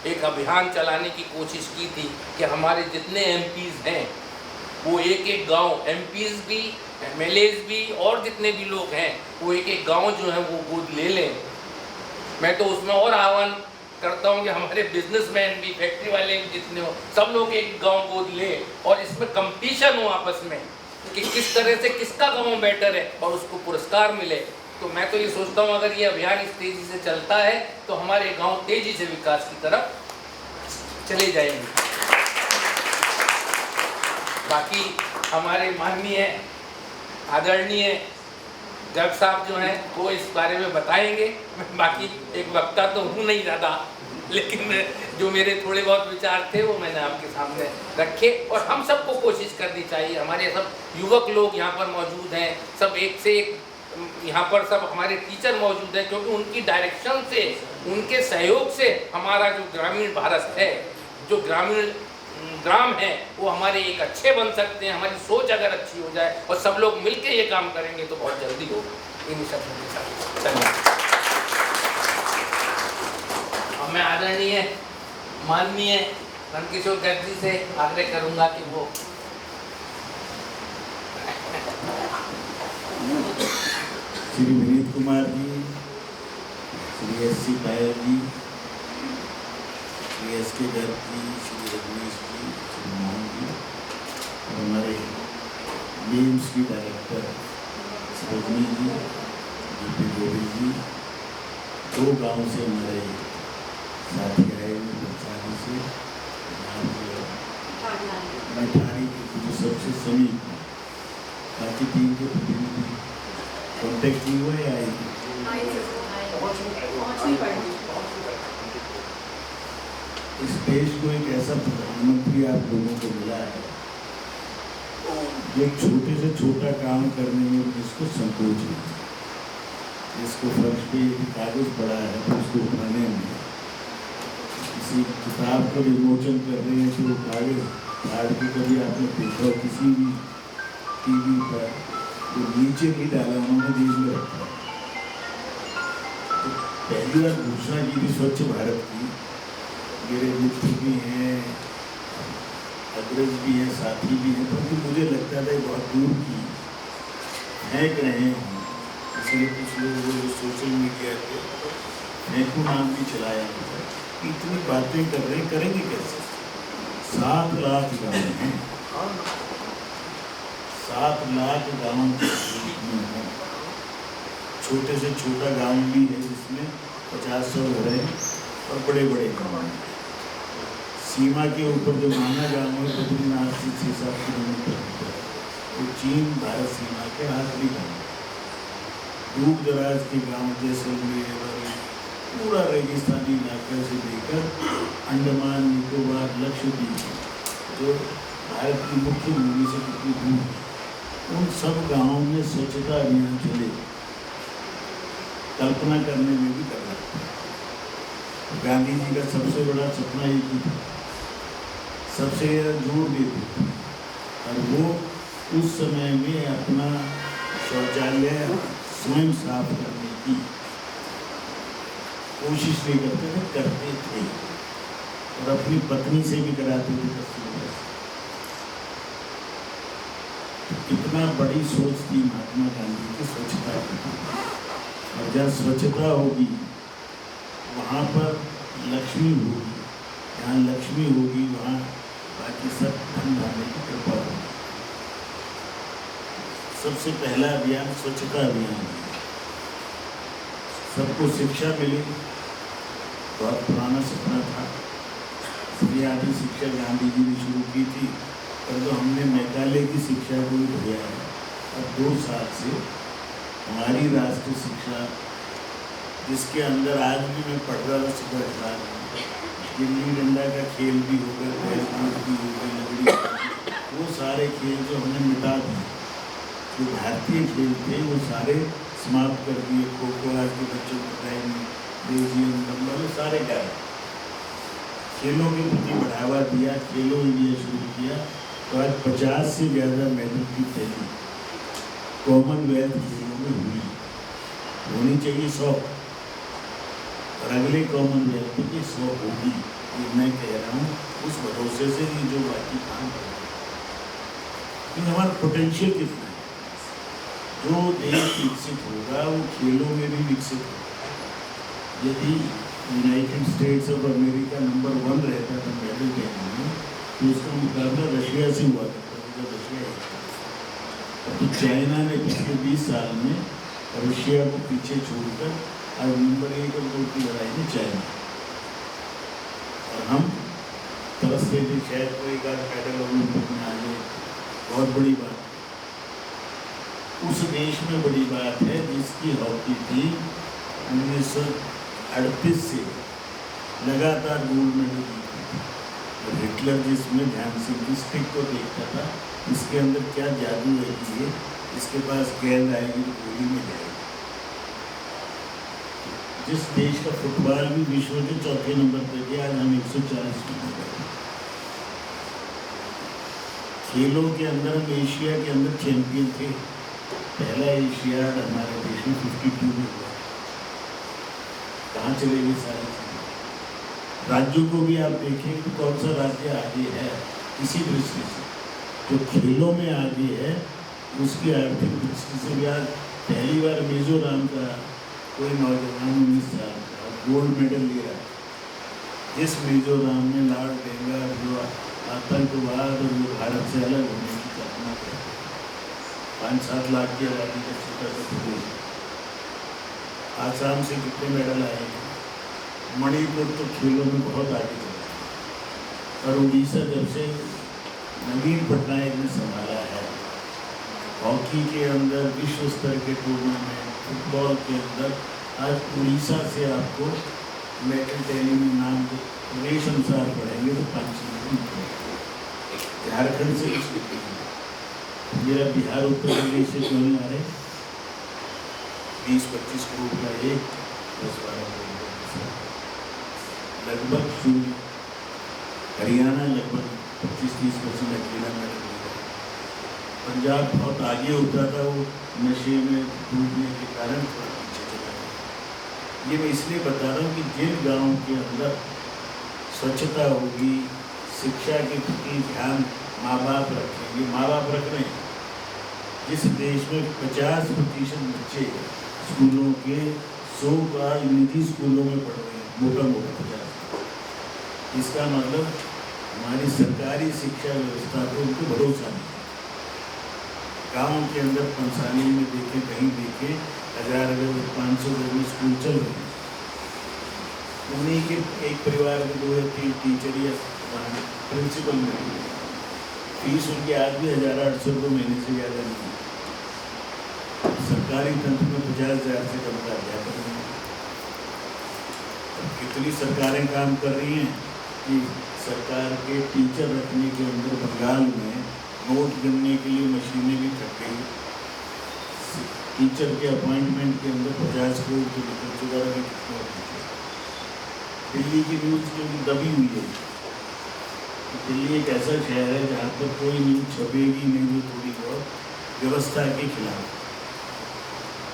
एक अभियान चलाने की कोशिश की थी कि हमारे जितने MPs हैं वो एक गांव, MPs भी, MLAs भी और जितने भी लोग हैं वो एक गांव जो है वो गोद ले लें। मैं तो उसमें और आह्वान करता हूँ कि हमारे बिजनेसमैन भी, फैक्ट्री वाले भी जितने हो, सब लोग एक गांव गोद लें और इसमें कंपटीशन हो आपस में कि किस तरह से किसका गांव बेटर है और उसको पुरस्कार मिले। तो मैं तो ये सोचता हूँ अगर ये अभियान इस तेज़ी से चलता है तो हमारे गांव तेज़ी से विकास की तरफ चले जाएंगे। बाकी हमारे माननीय आदरणीय जज साहब जो हैं वो इस बारे में बताएंगे। मैं बाकी एक वक्ता तो हूँ नहीं ज़्यादा, लेकिन जो मेरे थोड़े बहुत विचार थे वो मैंने आपके सामने रखे। और हम सबको कोशिश करनी चाहिए, हमारे सब युवक लोग यहाँ पर मौजूद हैं, सब एक से एक यहाँ पर सब हमारे टीचर मौजूद हैं, क्योंकि उनकी डायरेक्शन से, उनके सहयोग से हमारा जो ग्रामीण भारत है, जो ग्रामीण ग्राम हैं वो हमारे एक अच्छे बन सकते हैं। हमारी सोच अगर अच्छी हो जाए और सब लोग मिलकर ये काम करेंगे तो बहुत जल्दी हो। इन शब्दों के साथ धन्यवाद। और मैं आदरणीय माननीय नंदकिशोर गर्ग जी से आग्रह करूंगा कि वो श्री विनीत कुमार जी, श्री एस सी पायल जी, श्री एस के गर्ग जी, श्री रजनीश जी, श्री मोहन जी और हमारे गेम्स की डायरेक्टर रजनी जी, जी गोविंद जी, 2 गांव से हमारे साथी आए हुए बच्चानी से, मैठारी के जो सबसे समीप बाकी टीम के प्रतिनिधि कॉन्टेक्ट नहीं हुए आए। इस देश को एक ऐसा प्रधानमंत्री आप लोगों को मिला है जो छोटे से छोटा काम करने में जिसको संकोच नहीं, जिसको फर्श पे कागज पड़ा है तो उसको उठाने में, किसी किताब का विमोचन कर रहे हैं तो कागज फाड़ के कभी आपने देखा किसी भी टीवी पर तो नीचे नहीं डाला, उन्होंने देश में रखा। तो पहली बार घोषणा की थी स्वच्छ भारत की। मेरे मित्र भी हैं, अग्रज भी हैं, साथी भी हैं, परंतु मुझे लगता था बहुत दूर की फेंक रहे हैं। इसलिए कुछ लोग वो सोशल मीडिया पे फेंकू नाम भी चलाया था कि इतनी बातें कर रहे हैं, करेंगे कैसे? 7 लाख गाँव हैं, 7 लाख गाँव में हैं। छोटे से छोटा गाँव भी है जिसमें 50-100 घर हैं और बड़े बड़े गाँव हैं। सीमा के ऊपर जो माना गाँव है बद्रीनाथ से 6-7 किलोमीटर तो चीन भारत सीमा के आखिरी गाँव, दूर दराज के गाँव जैसलमेर पूरा रेगिस्तानी इलाका से लेकर अंडमान निकोबार लक्षद्वीप जो भारत की मुख्य भूमि से कितनी दूर है, उन सब गाँवों में स्वच्छता अभियान चले। कल्पना करने में भी डर लगता है। गांधी जी का सबसे बड़ा सपना एक ही था, सबसे जोर देते थे और वो उस समय में अपना शौचालय स्वयं साफ करने की कोशिश नहीं करते थे, करते थे और अपनी पत्नी से भी कराते थे। कितना बड़ी सोच थी महात्मा गांधी की स्वच्छता की। और जहाँ स्वच्छता होगी वहाँ पर लक्ष्मी होगी, जहाँ लक्ष्मी होगी वहाँ बाकी सब धन धान्य की कृपा होगी। सबसे पहला अभियान स्वच्छता अभियान है। सबको शिक्षा मिली, बहुत पुराना सपना था। बुनियादी शिक्षा गांधी जी ने शुरू की थी और जो हमने मेघालय की शिक्षा को दिया है और 2 साल से हमारी राष्ट्रीय शिक्षा जिसके अंदर आज भी मैं पढ़ रहा था सुबह क्लास में, गिल्ली डंडा का खेल भी होगा, बैलकूद भी होगा, लकड़ी, वो सारे खेल जो हमने मिटा दिए, जो भारतीय खेल थे वो सारे समाप्त कर दिए। खो खो आज के बच्चों को बताएंगे, बेजियम नंबर सारे गए। खेलों के प्रति बढ़ावा दिया, खेलो इंडिया शुरू किया तो आज 50 से ज़्यादा मेडल की तैयारी कॉमनवेल्थ खेलों में हुई, होनी चाहिए 100 और अगले कॉमनवेल्थ की 100 होगी। ये मैं कह रहा हूँ उस भरोसे से कि जो बाकी काम कर रहे हैं, हमारा पोटेंशियल कितना है। जो देश विकसित होगा वो खेलों में भी विकसित होगा। यदि United states of America number 1 रहता था मेडल देने में तो उसका मुकाबला रशिया से हुआ करता था जब रशिया तो चाइना ने पिछले 20 साल में रशिया को पीछे छोड़कर आज नंबर 1 और 2 की लड़ाई में चाइना, और हम तरसते थे शायद कोई बार मेडल ओलंपिक में आ जाए, बहुत बड़ी बात। उस देश में बड़ी बात है जिसकी हॉकी टीम 1938 से लगातार गोल्ड मेडल जीती थी। और हिटलर जिसमें ध्यान सिंह की स्टिक को देखता था, इसके अंदर क्या जादू है कि ये इसके पास गेंद आएगी तो गोली में जाएगी। जिस देश का फुटबॉल भी विश्व के 4थे नंबर पर गया, आज हम 140 नंबर पर। खेलों के अंदर हम एशिया के अंदर चैंपियन थे। पहला एशियाड हमारे देश में 52 में हुआ। कहाँ चले गए सारे चीज़ें? राज्यों को भी आप देखें कि कौन सा राज्य आगे है इसी दृष्टि से। जो खेलों में आगे है उसकी आर्थिक दृष्टि से भी आज पहली बार मिजोरम का कोई नौजवान 19 साल का गोल्ड मेडल ले रहा है। जिस मिजोरम में लाल डेंगा जो आतंकवाद और जो भारत से अलग होने की कल्पना है, 5-7 लाख की आबादी का छोटा सा प्रदेश। आसाम से कितने मेडल आए हैं? मणिपुर तो खेलों में बहुत आगे चला और उड़ीसा जब से नवीन पटनायक ने संभाला है, हॉकी के अंदर विश्व स्तर के टूर्नामेंट, फुटबॉल के अंदर आज उड़ीसा से आपको मेडल टैली में नाम प्रदेश अनुसार पढ़ेंगे तो 5 झारखंड से मेरा बिहार उत्तर प्रदेश से क्यों नहीं आ रहे? 20-25 करोड़ का एक 10-12 करोड़ लगभग शून्य। हरियाणा लगभग 25-30% अकेला मेडल ले रहा है। पंजाब बहुत आगे होता था, वो नशे में डूबने के कारण थोड़ा पीछे चला गया। ये मैं इसलिए बता रहा हूँ कि जिन गाँव के अंदर स्वच्छता होगी, शिक्षा के प्रति ध्यान माँ बाप रखेंगे, माँ बाप रख रहे हैं। जिस देश में 50% बच्चे स्कूलों के 100 का निजी स्कूलों में पढ़ रहे हैं, मोटा 50। इसका मतलब हमारी सरकारी शिक्षा व्यवस्था पर उनको भरोसा नहीं। गाँव के अंदर पंसाली में देखें, कहीं देखें 1000 गज 500 गज में स्कूल चल रहे हैं। उन्हीं के एक परिवार के 2 या 3 टीचर या प्रिंसिपल में फीस उनकी आज भी 1800 रुपये महीने से ज़्यादा नहीं है। सरकारी तंत्र में 50,000 से कम का अध्यापक नहीं है। कितनी सरकारें काम कर रही हैं कि सरकार के टीचर रखने के अंदर बंगाल में नोट गिनने के लिए मशीनें भी थक गई। टीचर के अपॉइंटमेंट के अंदर 50 करोड़ के निकल चुका है। दिल्ली की न्यूज़ क्योंकि दबी हुई है। दिल्ली एक ऐसा शहर है जहाँ पर कोई न्यूज़ छपेगी नहीं जो थोड़ी बहुत व्यवस्था के खिलाफ।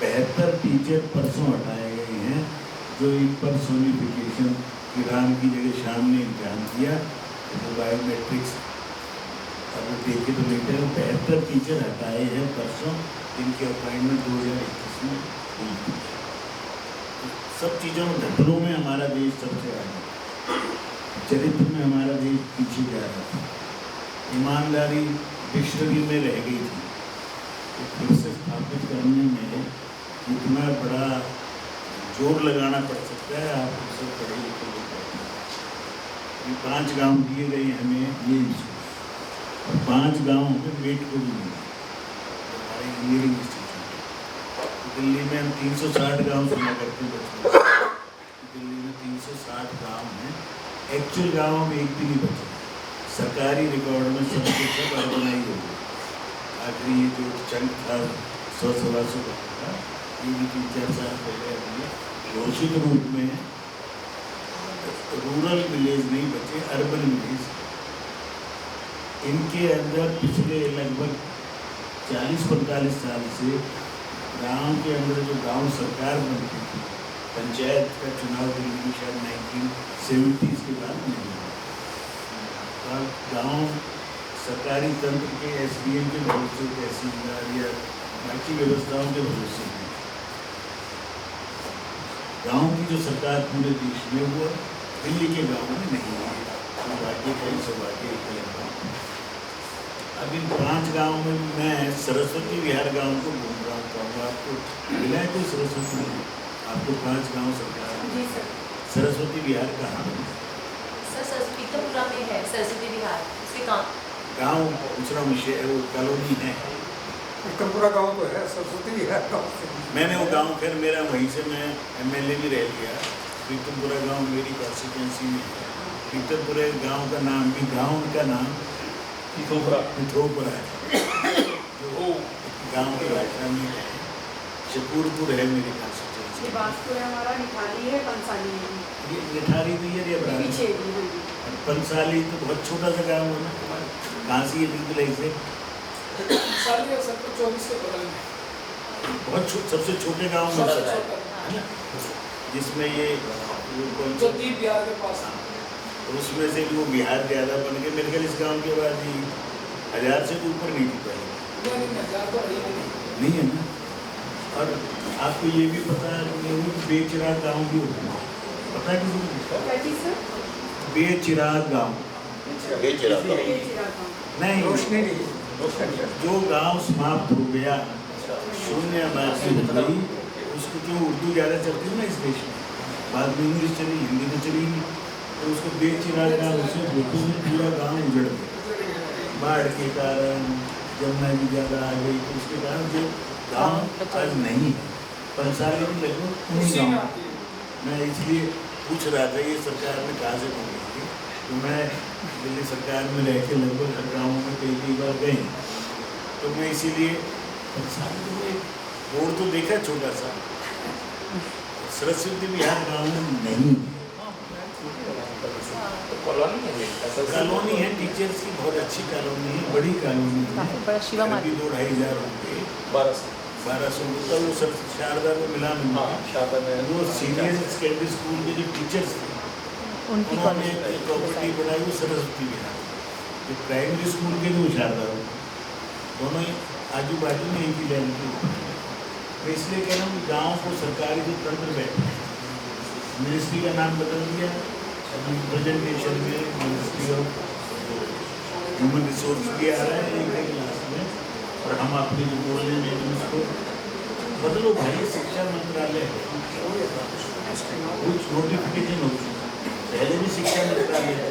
72 टीचर परसों हटाए गए हैं जो इन पर सोनिफिकेशन की राम की जगह शाम ने इम्तहान किया, तो बायोमेट्रिक्स अब देखे तो लेते हैं। 72 टीचर हटाए हैं परसों, इनकी अपॉइंटमेंट 2021 में हुई। सब चीज़ों में घटनों में हमारा देश सबसे आगे, चरित्र में हमारा देश पीछे जा रहा था। ईमानदारी डिक्शनरी में रह गई थी, तो फिर से स्थापित करने में इतना बड़ा जोर लगाना पड़ सकता है। आप सब पढ़े लिखे लोग ये 5 गांव दिए गए हमें ये और 5 गाँव में वेट को भी मिला हमारे इंजीनियरिंग इंस्टीट्यूट। दिल्ली में हम 360 गाँव सुना करते बच्चों। दिल्ली में 360 गाँव हैं, एक्चुअल गाँव में एक भी नहीं बचा। सरकारी रिकॉर्ड में सब ऑर्गेनाइज हो गया। आखिरी ये जो चंक था 100-125 गाँव का, ये भी 3-4 साल पहले अपने घोषित रूप में रूरल विलेज नहीं बचे, अर्बन विलेज। इनके अंदर पिछले लगभग 40-45 साल से गांव के अंदर जो गांव सरकार बनती थी, पंचायत का चुनाव दिल्ली में शायद 1970s के बाद नहीं हुआ। गांव सरकारी तंत्र के SDM के भरोसे, तहसीलदार या बाकी व्यवस्थाओं के भरोसे नहीं। गांव की जो सरकार पूरे देश में हुआ, दिल्ली के गाँव में नहीं है। सौभाग्य कई सौभाग्य एक। अब इन 5 गाँव में मैं सरस्वती विहार गाँव को घूम रहा हूँ। आपको मिला है कोई सरस्वती विहार? आपको 5 गाँव सरकार जी सर। सरस्वती विहार कहाँ है? सर पीतमपुरा में है सरस्वती विहार। उसके गाँव दूसरा विषय है, वो कॉलोनी है। पीतमपुरा गाँव तो है, सरस्वती विहार गाँव। मैंने वो गाँव, फिर मेरा वहीं से मैं MLA भी रह लिया। पीतमपुरा गांव मेरी कॉन्स्टिट्यूंसी में है। पीतमपुरा गांव का नाम भी, गांव का नाम पिथोपुरा है, जो गांव की भाषा में है। शकूरपुर है मेरी कॉन्स्टिट्यूंसी। बासपुर है हमारा, निठारी है, पंसाली है। ये निठारी भी है या पंसाली तो बहुत छोटा सा गाँव है ना। कहाँ से ये बिल्कुल ऐसे सारे सेक्टर 24 के बगल में बहुत सबसे छोटे गांव में सबसे है छोटा ना, जिसमें ये कौन जो सा दीप बिहार के पास है। तो उसमें से भी वो बिहार ज़्यादा बन गए मेरे ख्याल इस गांव के बाद ही 1000 से तो ऊपर नहीं थी पहले नहीं ज़्यादा नहीं नहीं है ना। और आपको ये भी पता है कि बेचिराग गांव भी होता है, पता है किसी को? बेचिराग गांव नहीं, रोशनी नहीं, जो गांव समाप्त हो गया, शून्य आबादी हो गई, उसको जो उर्दू ज़्यादा चलती है ना इस देश में, बाद में इंग्लिश चली, हिंदी में चली, तो उसको बेचिराग गांव उसे होते हुए पूरा गांव उजड़ गया बाढ़ के कारण, जमुना भी ज़्यादा आ गई, तो उसके कारण जो गांव आज नहीं है, 5 साल में लगभग उन्हीं गाँव। मैं इसलिए पूछ रहा था ये सरकार में कहाँ से बन गई थी, तो मैं दिल्ली सरकार में रह के लगभग हर गाँव में कई बार गई, तो मैं इसीलिए बोर्ड तो देखा छोटा सा, सरस्वती बिहार गाँव में नहीं कॉलोनी है, टीचर्स की बहुत अच्छी कॉलोनी है, बड़ी कॉलोनी है, 2-2.5 हज़ार होंगे, 1200 तो वो सर शारदा को मिला वो सीनियर सेकेंडरी स्कूल के जो टीचर्स थे उन्होंने एक प्रॉपर्टी बनाई वो सरस्वती बिहार, जो प्राइमरी स्कूल के जो शारदा हो दोनों ही आजू बाजू में एक ही लाइन के, मैं इसलिए कह रहा हूँ कि गाँव को सरकारी जो तंत्र बैठे मिनिस्ट्री का नाम बदल दिया, प्रेजेंटेशन में मिनिस्ट्री ऑफ ह्यूमन रिसोर्स भी आ रहा है एक क्लास में, और हम अपने जो बोलने में उसको बदलो भाई, शिक्षा मंत्रालय कुछ नोटिफिकेशन होती है, पहले भी शिक्षा मंत्रालय है,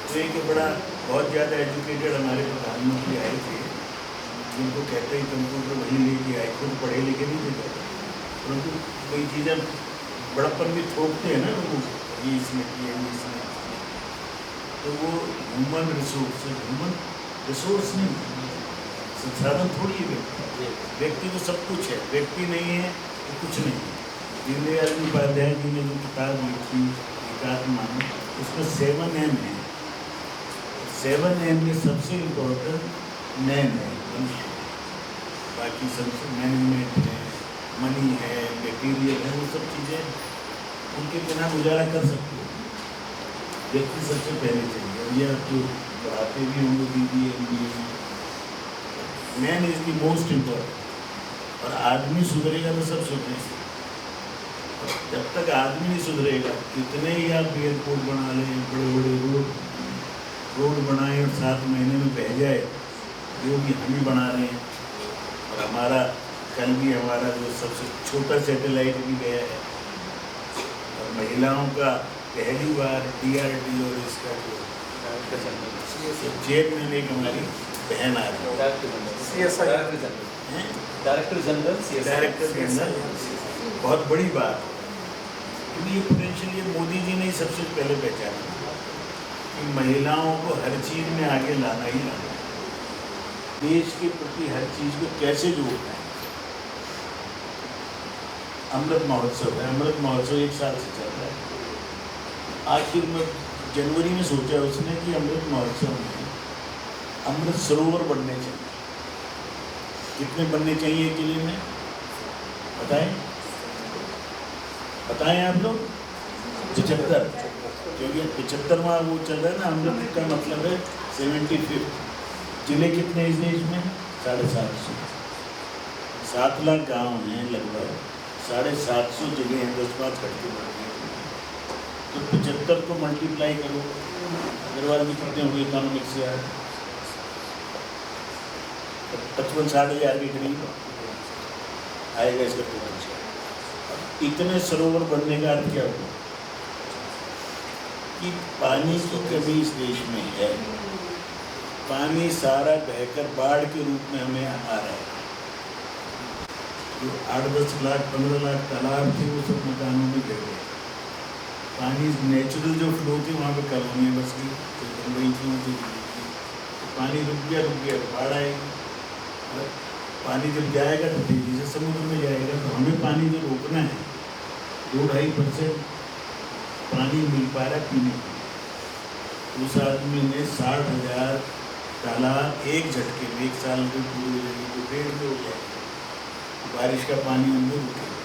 तो एक बड़ा बहुत ज़्यादा एजुकेटेड हमारे प्रधानमंत्री आए थे, जिनको कहते हैं कंप्यूटर वही लेके आए, खुद पढ़े लिखे नहीं थे, परंतु कोई चीज़ें बड़प्पन भी थोपते हैं ना लोगों को, ये इसने किया ये इसने, तो वो ह्यूमन रिसोर्स नहीं, संसाधन थोड़ी है व्यक्ति तो सब कुछ है, व्यक्ति नहीं है तो कुछ नहीं। दीनदयाल उपाध्याय जी ने जो किताब लिखी एकात्म, उसमें 7 M है, 7 M में सबसे इम्पोर्टेंट मैन है, बाकी सबसे मैनेजमेंट है, मनी है, मटेरियल है, वो सब चीज़ें उनके बिना गुजारा कर सकते हो, व्यक्ति सबसे पहले चाहिए। ये आप जो पढ़ाते भी होंगे BBA MBA, man is the most important, और आदमी सुधरेगा तो सब सुधरेगा, जब तक आदमी नहीं सुधरेगा कितने ही आप एयरपोर्ट बना लें, बड़े बड़े रोड बनाएं और 7 महीने में बह जाए, जो भी हम ही बना रहे हैं, और हमारा कल भी हमारा जो सबसे छोटा सैटेलाइट भी गया है, और महिलाओं का पहली बार DRD और इसका जो चेयरमैन एक हमारी बहन आ रही है, डायरेक्टर जनरल, बहुत बड़ी बात, क्योंकि ये पोटेंशियल ये मोदी जी ने ही सबसे पहले पहचाना कि महिलाओं को हर चीज़ में आगे लाना ही लाना, देश के प्रति हर चीज़ को कैसे जोड़ना है। अमृत महोत्सव है, अमृत महोत्सव 1 साल से चल रहा है, आखिर में जनवरी में सोचा उसने कि अमृत महोत्सव में अमृत सरोवर बनने चाहिए, कितने बनने चाहिए किले में बताएं आप लोग? 75, क्योंकि 75वां वो चल रहा है ना, अमृत का मतलब है 75। जिले कितने इस देश में? 750, 7 लाख गाँव हैं लगभग, 750 जगह हैं, 10-5 घटके बढ़ गए, तो 75 को मल्टीप्लाई करो, अग्रवाल भी कितने हुए इकोनॉमिक्स से यार, 55-60 हज़ार के करीब आएगा इसका पोटेंशियल। इतने सरोवर बनने का अर्थ क्या हुआ कि पानी की कमी इस देश में है, पानी सारा बहकर बाढ़ के रूप में हमें आ रहा है, जो 8-10 लाख 15 लाख तालाब थे वो सब मकानों में गिर गए, पानी नेचुरल जो फ्लो थी वहाँ पे कॉलोनियाँ बस गई, तो बन गई थी, पानी रुक गया बाढ़ आएगी, पानी जब जाएगा तो तेजी से समुद्र में जाएगा, तो हमें पानी जो रोकना है 2-2.5% पानी मिल पा रहा है पीने को। उस आदमी ने 60,000 तालाब एक झटके में 1 साल में पूरी हो जाएगी तो 1.5 में हो जाएगा। बारिश का पानी अंदर रुकेगा,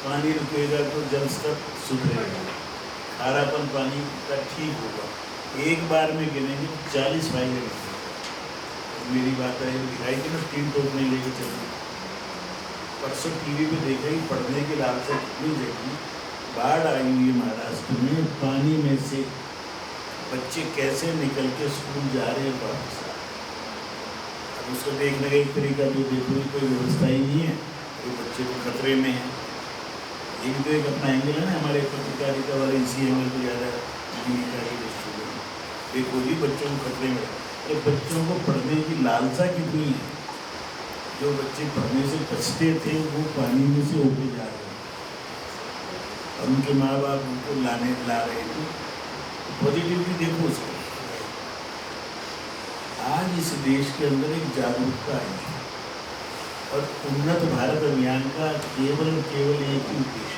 पानी रुकेगा तो जल स्तर सुधरेगा, खारापन पानी का ठीक होगा। एक बार में गिनेंगे 40 फायदे होंगे। मेरी बात है दिखाई कि ना 3 टोप नहीं लेके चलिए। परसों टीवी पे देखा ही पढ़ने के लालसा कितनी जगह बाढ़ आई हुई है महाराष्ट्र में, पानी में से बच्चे कैसे निकल के स्कूल जा रहे हैं वापस। अब उसको देखने का एक तरीका जो देखो कोई व्यवस्था ही नहीं है, तो बच्चे तो खतरे में हैं। ये भी तो एक अपना एंगल है ना, हमारे पत्रकारिता वाले इसी एंगल को ज़्यादा देखो जी बच्चों को खतरे में। तो बच्चों को पढ़ने की लालसा कितनी है, जो बच्चे पढ़ने से बचते थे वो पानी में से होके जा रहे हैं और उनके माँ बाप उनको ला रहे थे। पॉजिटिविटी देखो उसको। आज इस देश के अंदर एक जागरूकता आई है और उन्नत भारत अभियान का केवल एक ही उद्देश्य,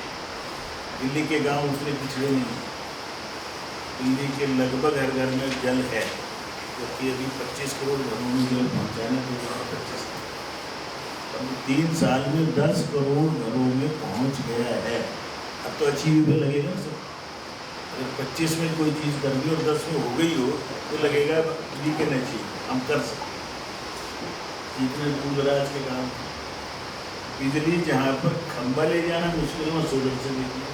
दिल्ली के गांव उसमें पिछड़े नहीं, दिल्ली के लगभग हर घर में जल है, क्योंकि अभी 25 करोड़ घरों में जल पहुँचाना तो 25 अब 3 साल में 10 करोड़ घरों में पहुँच गया है। अब तो अचीवेबल लगेगा ना सर। अगर 25 में कोई चीज़ कर दी और 10 में हो गई हो तो लगेगा ली के नहीं चाहिए, हम कर सकते। इतने दूर दराज के काम, बिजली जहाँ पर खंबा ले जाना मुश्किल में सोलर से देखिए।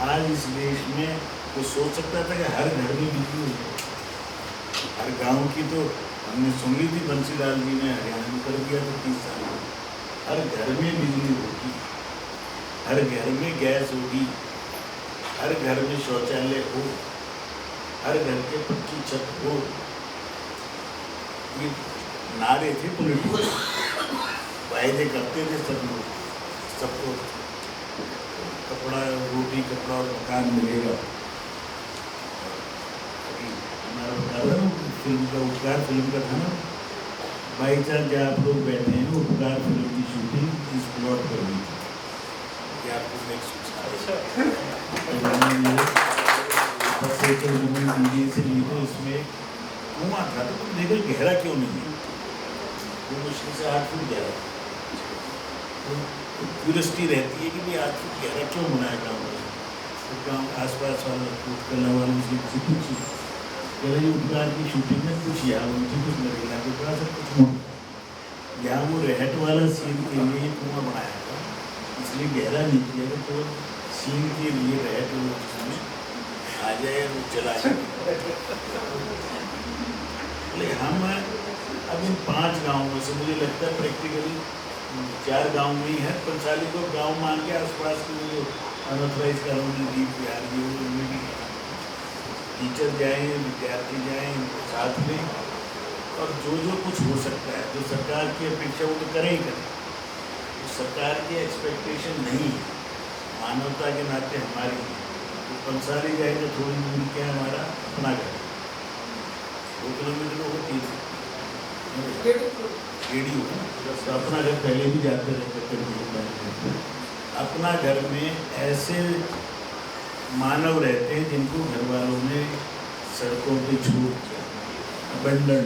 आज इस देश में वो सोच सकता था कि हर घर में बिजली हो जाए। हर गांव की तो हमने सुन ली थी, बंसीलाल जी ने हरियाणा में कर दिया था 30 साल में। हर घर में बिजली होगी, हर घर में गैस होगी, हर घर में शौचालय हो, हर घर के पक्की छत हो। ये नारे थे पॉलिटिकल, वायदे करते थे सब लोग, सबको कपड़ा रोटी कपड़ा और मकान मिलेगा। हमारा बता रहा हूँ फिल्म का उपकार फिल्म का था ना, बाई चांस जहाँ आप लोग बैठे हैं उपकार फिल्म की शूटिंग इस प्लॉट पर हुई थी। ये आपको एक सूचना से ली तो इसमें कुआं था, तो तुम देखो गहरा क्यों नहीं है, वो मुश्किल से 8 फुट गहरा। तो क्यूरियोसिटी रहती है कि भाई 8 फुट गहरा क्यों बनाया गाँव में, तो गाँव आस पास वाला कला वालों से पूछी पहले उपकार की शूटिंग में कुछ यहाँ उनकी कुछ लगेगा के पास कुछ मोड़ यहाँ वो रहट वाला सीन के लिए कुआं बनाया था, इसलिए गहरा नहीं किया तो सीन के लिए रहट उसमें आ जाए वो चला जाए। हम अब इन 5 गाँव में से मुझे लगता है प्रैक्टिकली 4 गाँव में ही है। पंचाली को गाँव मान के आसपास के लिए अनऑथराइज कॉलोनी दी बिहार की उनमें भी टीचर जाएँ, विद्यार्थी जाएँ इनके साथ में, और जो कुछ हो सकता है जो सरकार की अपेक्षा वो तो करें ही करें। तो सरकार की एक्सपेक्टेशन नहीं है, मानवता के नाते हमारी तो पंसारी जाएंगे थोड़ी दूर क्या है हमारा अपना घर 2 किलोमीटर होगा 3 रेडियो है तो अपना घर पहले भी जाते रहते थे। अपना घर में ऐसे मानव रहते हैं जिनको घर वालों ने सड़कों पे छोड़ दिया, अबंडन,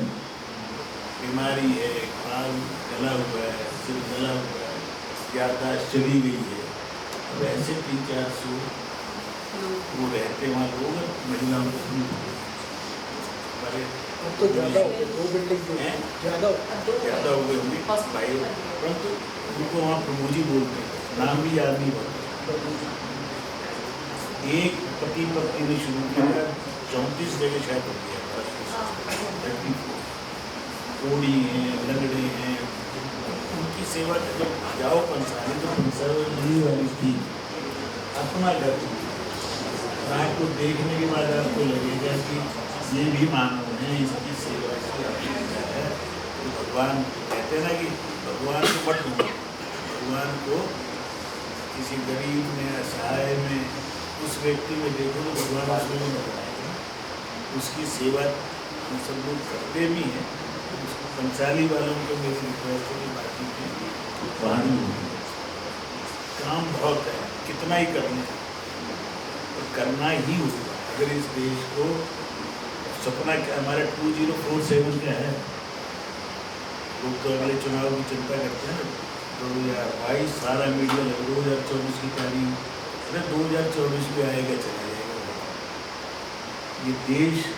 बीमारी है, कान गला हुआ है, सिर गला हुआ है, याददाश्त चली गई है। अब ऐसे 300-400 वो रहते वहाँ लोग, महिलाओं को तो ज़्यादा हो गए, 2 बिल्डिंग ज़्यादा हो गए होंगे भाई, परंतु उनको वहाँ प्रभुजी बोलते हैं, नाम भी याद नहीं पड़ता। एक पति पत्नी ने शुरू किया, 34 जगह शायद हो गया, कोड़ी हैं, लगड़े हैं, उनकी सेवा जब जाओ पंसारी तो पंसारी वाली थी अपना घर। आपको देखने के बाद आपको लगेगा कि ये भी मानव है, इसकी सेवा है। तो भगवान कहते हैं ना कि भगवान को मत ढूंढो, भगवान को किसी गरीब में, असहाय में, उस व्यक्ति में देखो तो भगवान उसमें भी नजर आएगा। उसकी सेवा हम सब लोग करते भी हैं। उसको पंचाली वालों को मेरी रिक्वेस्ट है कि बाकी के पानी काम बहुत है, कितना ही करना है तो करना ही होगा। अगर इस देश को सपना क्या हमारा 2047 का है लोग तो अगले चुनाव की चिंता करते हैं। 2022 सारा मीडिया लग 2024 की तारीख, अरे 2024 भी आएगा चला जाएगा। ये देश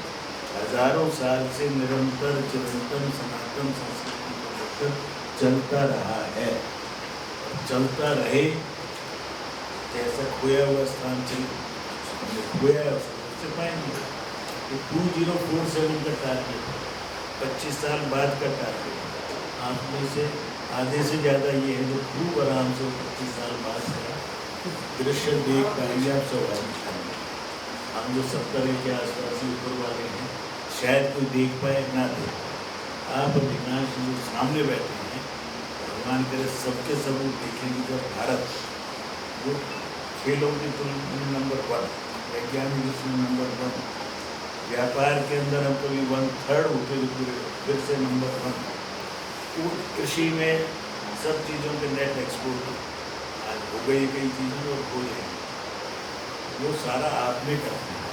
हजारों साल से निरंतर चिरंतन सनातन संस्कृति को लेकर चलता रहा है, चलता रहे। जैसा खोया हुआ स्थान चल खोया है उससे पाएंगे। ये 2047 का टारगेट, 25 साल बाद का टारगेट, आप में से आधे से ज़्यादा ये है जो खूब आराम से 25 साल बाद का दृश्य देख पाएंगे। आप स्वाभाविक हैं, हम जो 70 के आसपास ही ऊपर वाले हैं, शायद कोई देख पाए ना देख। आप अधिकांश जो सामने बैठे हैं, भगवान करे सबके सब देखेंगे जब भारत जो खेलों की तुलना में नंबर 1, वैज्ञानिक दृष्टि में नंबर 1, व्यापार के अंदर हम कभी 1/3 होते थे पूरे, फिर से नंबर 1, कृषि में सब चीज़ों के नेट एक्सपोर्ट आज हो गई, कई चीज़ों और हो जाएंगे। वो सारा आप में करते हैं।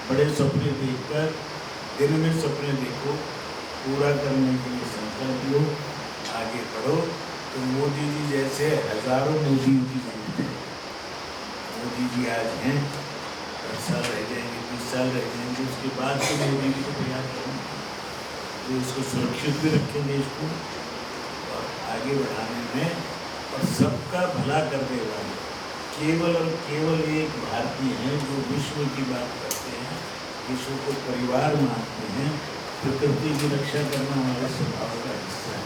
बड़े सपने देखकर दिन में सपने देखो, पूरा करने के लिए संकल्प लो, आगे बढ़ो। तो मोदी जी जैसे हजारों मोदी की जरूरत है। मोदी जी आज हैं, 10 साल रह जाएंगे, 20 साल रह जाएंगे, उसके बाद तो मोदी जी को तैयार करेंगे तो इसको सुरक्षित भी रखें देश को और आगे बढ़ाने में, और सबका भला करने वाले केवल और केवल एक भारतीय हैं जो विश्व की बात करते हैं, विश्व को परिवार मानते हैं। प्रकृति की रक्षा करना हमारे स्वभाव का हिस्सा है।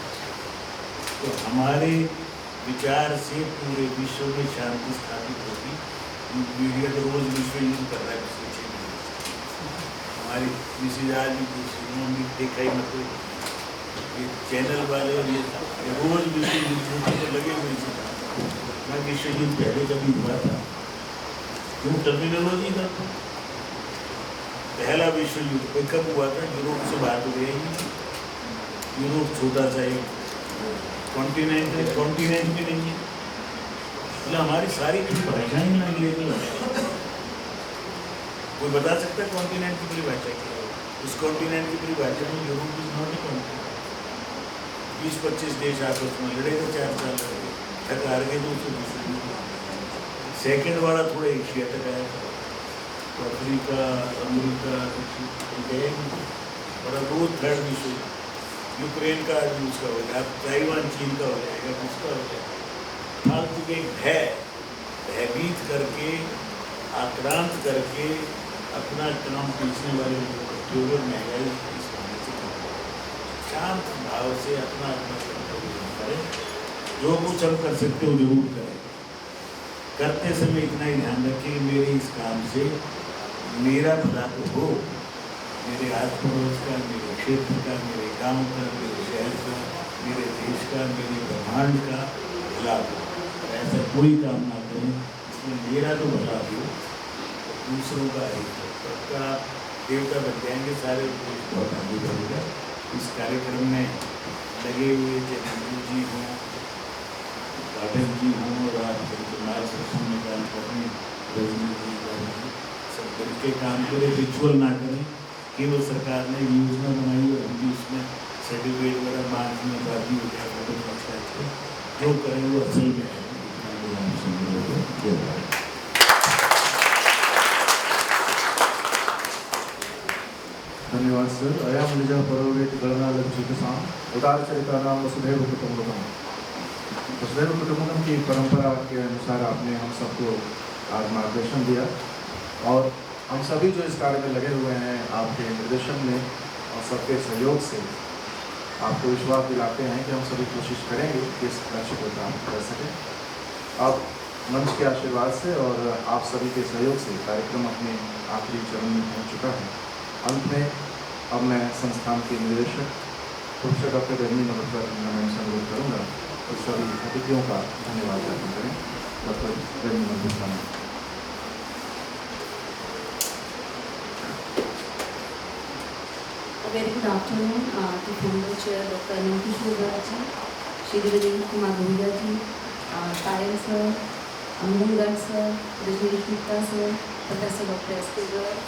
तो हमारे विचार से पूरे विश्व में शांति स्थापित होगी। मीडिया तो रोज विश्व युद्ध कर रहा है पिछले 6 महीने से। हमारी मिसेज आज भी पूछी, देखा ही मतलब ये चैनल वाले और ये रोज विश्व युद्ध तो लगे हुए थे। मैं विश्व युद्ध पहले कभी हुआ था, क्यों टर्मिनोलॉजी का पहला विश्व युद्ध कब हुआ था? यूरोप से बात हो गई। यूरोप छोटा सा एक कॉन्टिनेंट है, कॉन्टिनेंट भी नहीं है, मतलब हमारी सारी भाषाएं अंग्रेजी है। कोई बता सकता है कॉन्टिनेंट की परिभाषा क्या है? उस कॉन्टिनेंट की परिभाषा में Europe is not a continent. 20-25 देश आपस में लड़े थे, 4 साल लड़े, तक हार गए। सेकेंड वाला थोड़ा एशिया तक आया था, तो अफ्रीका, अमेरिका गए, और अब रोज 3rd विश्व यूक्रेन का आज उसका हो जाएगा, ताइवान चीन का हो जाएगा, उसका हो जाएगा। फालतू के भयभीत करके, आक्रांत करके अपना काम पीछने वाले लोगों को केवल महंगाई इस होने से शांत भाव से अपना कर्तव्य करें। जो कुछ हम कर सकते हो जरूर करें। करते समय इतना ही ध्यान रखें कि मेरे इस काम से मेरा भला तो हो, मेरे आस पड़ोस का, मेरे क्षेत्र का, मेरे गांव का, मेरे शहर का, मेरे देश का, मेरे ब्रह्मांड का भला हो। ऐसा कोई काम ना करें जिसमें मेरा तो भला हो, दूसरों का हित हो। सबका देवता बन जाएंगे, सारे देश बहुत आगे बढ़ेगा। इस कार्यक्रम में लगे हुए जगदीश जी हों, पाठक जी हों, और आप मार्गदर्शन में काम करें, रजनी जी सब मिलकर काम करें, रिचुअल ना करें। केवल सरकार ने योजना बनाई और हम भी उसमें सर्टिफिकेट वगैरह मांग में बाकी हो जाए, जो करें वो असल में है। धन्यवाद सर। अयम निज परोवेट गणना लज्जितसां उदार चरितानां वसुधैव कुटुम्बकम्। वसुधैव कुटुम्बकम् की परंपरा के अनुसार आपने हम सबको आज मार्गदर्शन दिया, और हम सभी जो इस कार्य में लगे हुए हैं आपके निर्देशन में और सबके सहयोग से आपको विश्वास दिलाते हैं कि हम सभी कोशिश करेंगे कि इस लक्ष्य को प्राप्त कर सकें। अब मंच के आशीर्वाद से और आप सभी के सहयोग से कार्यक्रम अपने आखिरी चरण में पहुँच चुका है। अंत में अब मैं संस्थान के निदेशक professor doctor Rajni Malhotra ma'am से अनुरोध करूँगा तो सभी अतिथियों का धन्यवाद ज्ञापन करें। Doctor Rajni Malhotra ma'am. A very good afternoon to Former Chair Dr. Nandkishore Gaji, Shri Rajesh Kumar Gupta ji, Tayal sir, Amrungar sir, Rajneesh Gupta sir, Professor Dr. S.K. Garg,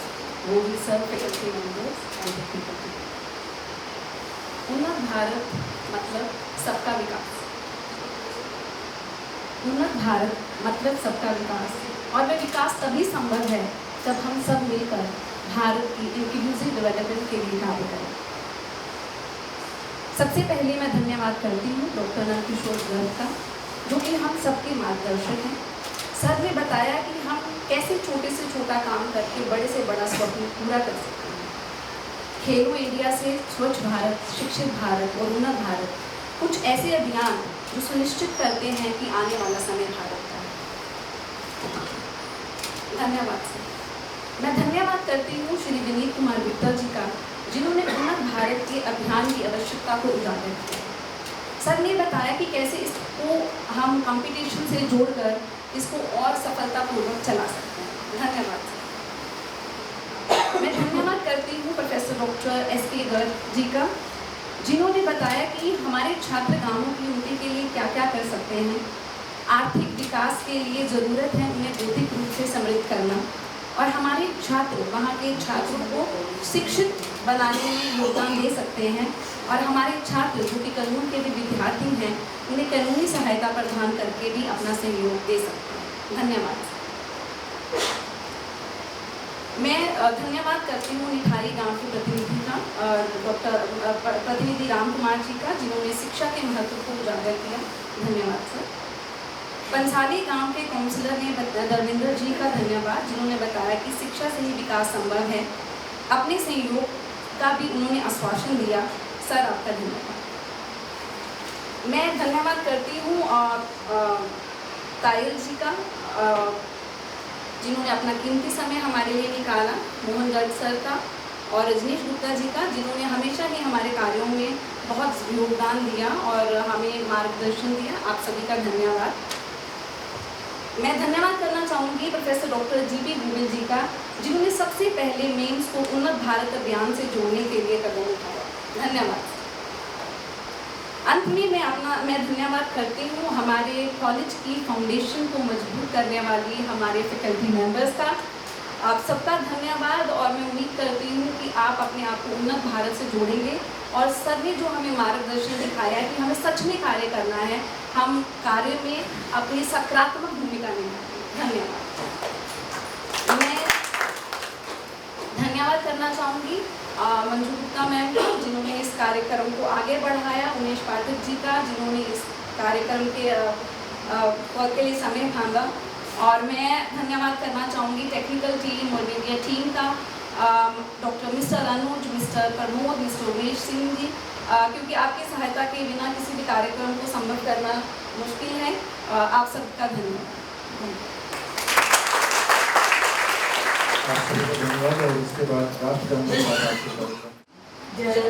Mohi sir, faculty members and technical people. उन्नत भारत मतलब सबका विकास। उन्नत भारत मतलब सबका विकास, और वह विकास तभी संभव है जब हम सब मिलकर भारत की इंक्लूसिव डेवलपमेंट के लिए कार्य करें। सबसे पहले मैं धन्यवाद करती हूँ डॉक्टर नंदकिशोर गर्ग का, जो कि हम सबके मार्गदर्शक हैं। सर ने बताया कि हम कैसे छोटे से छोटा काम करके बड़े से बड़ा स्वप्न पूरा कर सकते हैं। खेलो इंडिया से स्वच्छ भारत, शिक्षित भारत और उन्नत भारत, कुछ ऐसे अभियान जो सुनिश्चित करते हैं कि आने वाला समय भारत का है। धन्यवाद सर। मैं धन्यवाद करती हूँ श्री विनीत कुमार गुप्ता जी का, जिन्होंने उन्नत भारत के अभियान की आवश्यकता को उजागर किया। सर ने बताया कि कैसे इसको हम कंपटीशन से जोड़कर इसको और सफलतापूर्वक चला सकते हैं। धन्यवाद सर। मैं धन्यवाद करती हूँ professor doctor S K. Garg ji का, जिन्होंने बताया कि हमारे छात्र गांवों की उन्नति के लिए क्या क्या कर सकते हैं। आर्थिक विकास के लिए ज़रूरत है उन्हें बौद्धिक रूप से समृद्ध करना, और हमारे छात्र वहाँ के छात्रों को शिक्षित बनाने में योगदान दे सकते हैं, और हमारे छात्र जो कि कानून के भी विद्यार्थी हैं, उन्हें कानूनी सहायता प्रदान करके भी अपना सहयोग दे सकते हैं। धन्यवाद। मैं धन्यवाद करती हूँ निठारी गांव के प्रतिनिधि का, प्रतिनिधि राम कुमार जी का, जिन्होंने शिक्षा के महत्व को उजागर किया। धन्यवाद सर। पंसाली गांव के काउंसलर ने धर्मेंद्र जी का धन्यवाद, जिन्होंने बताया कि शिक्षा से ही विकास संभव है। अपने सहयोग का भी उन्होंने आश्वासन दिया। सर आपका धन्यवाद। मैं धन्यवाद करती हूँ तायल जी का, जिन्होंने अपना कीमती समय हमारे लिए निकाला, मोहन गर्ग सर का और रजनीश गुप्ता जी का, जिन्होंने हमेशा ही हमारे कार्यों में बहुत योगदान दिया और हमें मार्गदर्शन दिया। आप सभी का धन्यवाद। मैं धन्यवाद करना चाहूँगी प्रोफेसर डॉक्टर जी.पी. गोविल जी का, जिन्होंने सबसे पहले मेंस को उन्नत भारत अभियान से जोड़ने के लिए कदम उठाया। धन्यवाद। अंत में मैं धन्यवाद करती हूँ हमारे कॉलेज की फाउंडेशन को मजबूत करने वाली हमारे फैकल्टी मेंबर्स का। आप सबका धन्यवाद, और मैं उम्मीद करती हूँ कि आप अपने आप को उन्नत भारत से जोड़ेंगे, और सर ने जो हमें मार्गदर्शन दिखाया है कि हमें सच में कार्य करना है, हम कार्य में अपनी सकारात्मक भूमिका निभाएंगे। धन्यवाद। मैं धन्यवाद करना चाहूँगी मंजू गुप्ता मैम को, जिन्होंने इस कार्यक्रम को आगे बढ़ाया, उमेश पाठक जी का, जिन्होंने इस कार्यक्रम के लिए समय भांगा, और मैं धन्यवाद करना चाहूँगी टेक्निकल टीम और मीडिया टीम का, डॉक्टर मिस्टर अनुज, मिस्टर प्रमोद, मिस्टर उमेश सिंह जी, क्योंकि आपकी सहायता के बिना किसी भी कार्यक्रम को संभव करना मुश्किल है। आप सबका धन्यवाद। आप सभी को धन्यवाद। और इसके बाद राष्ट्रगान के साथ आपके कार्यक्रम। जय जय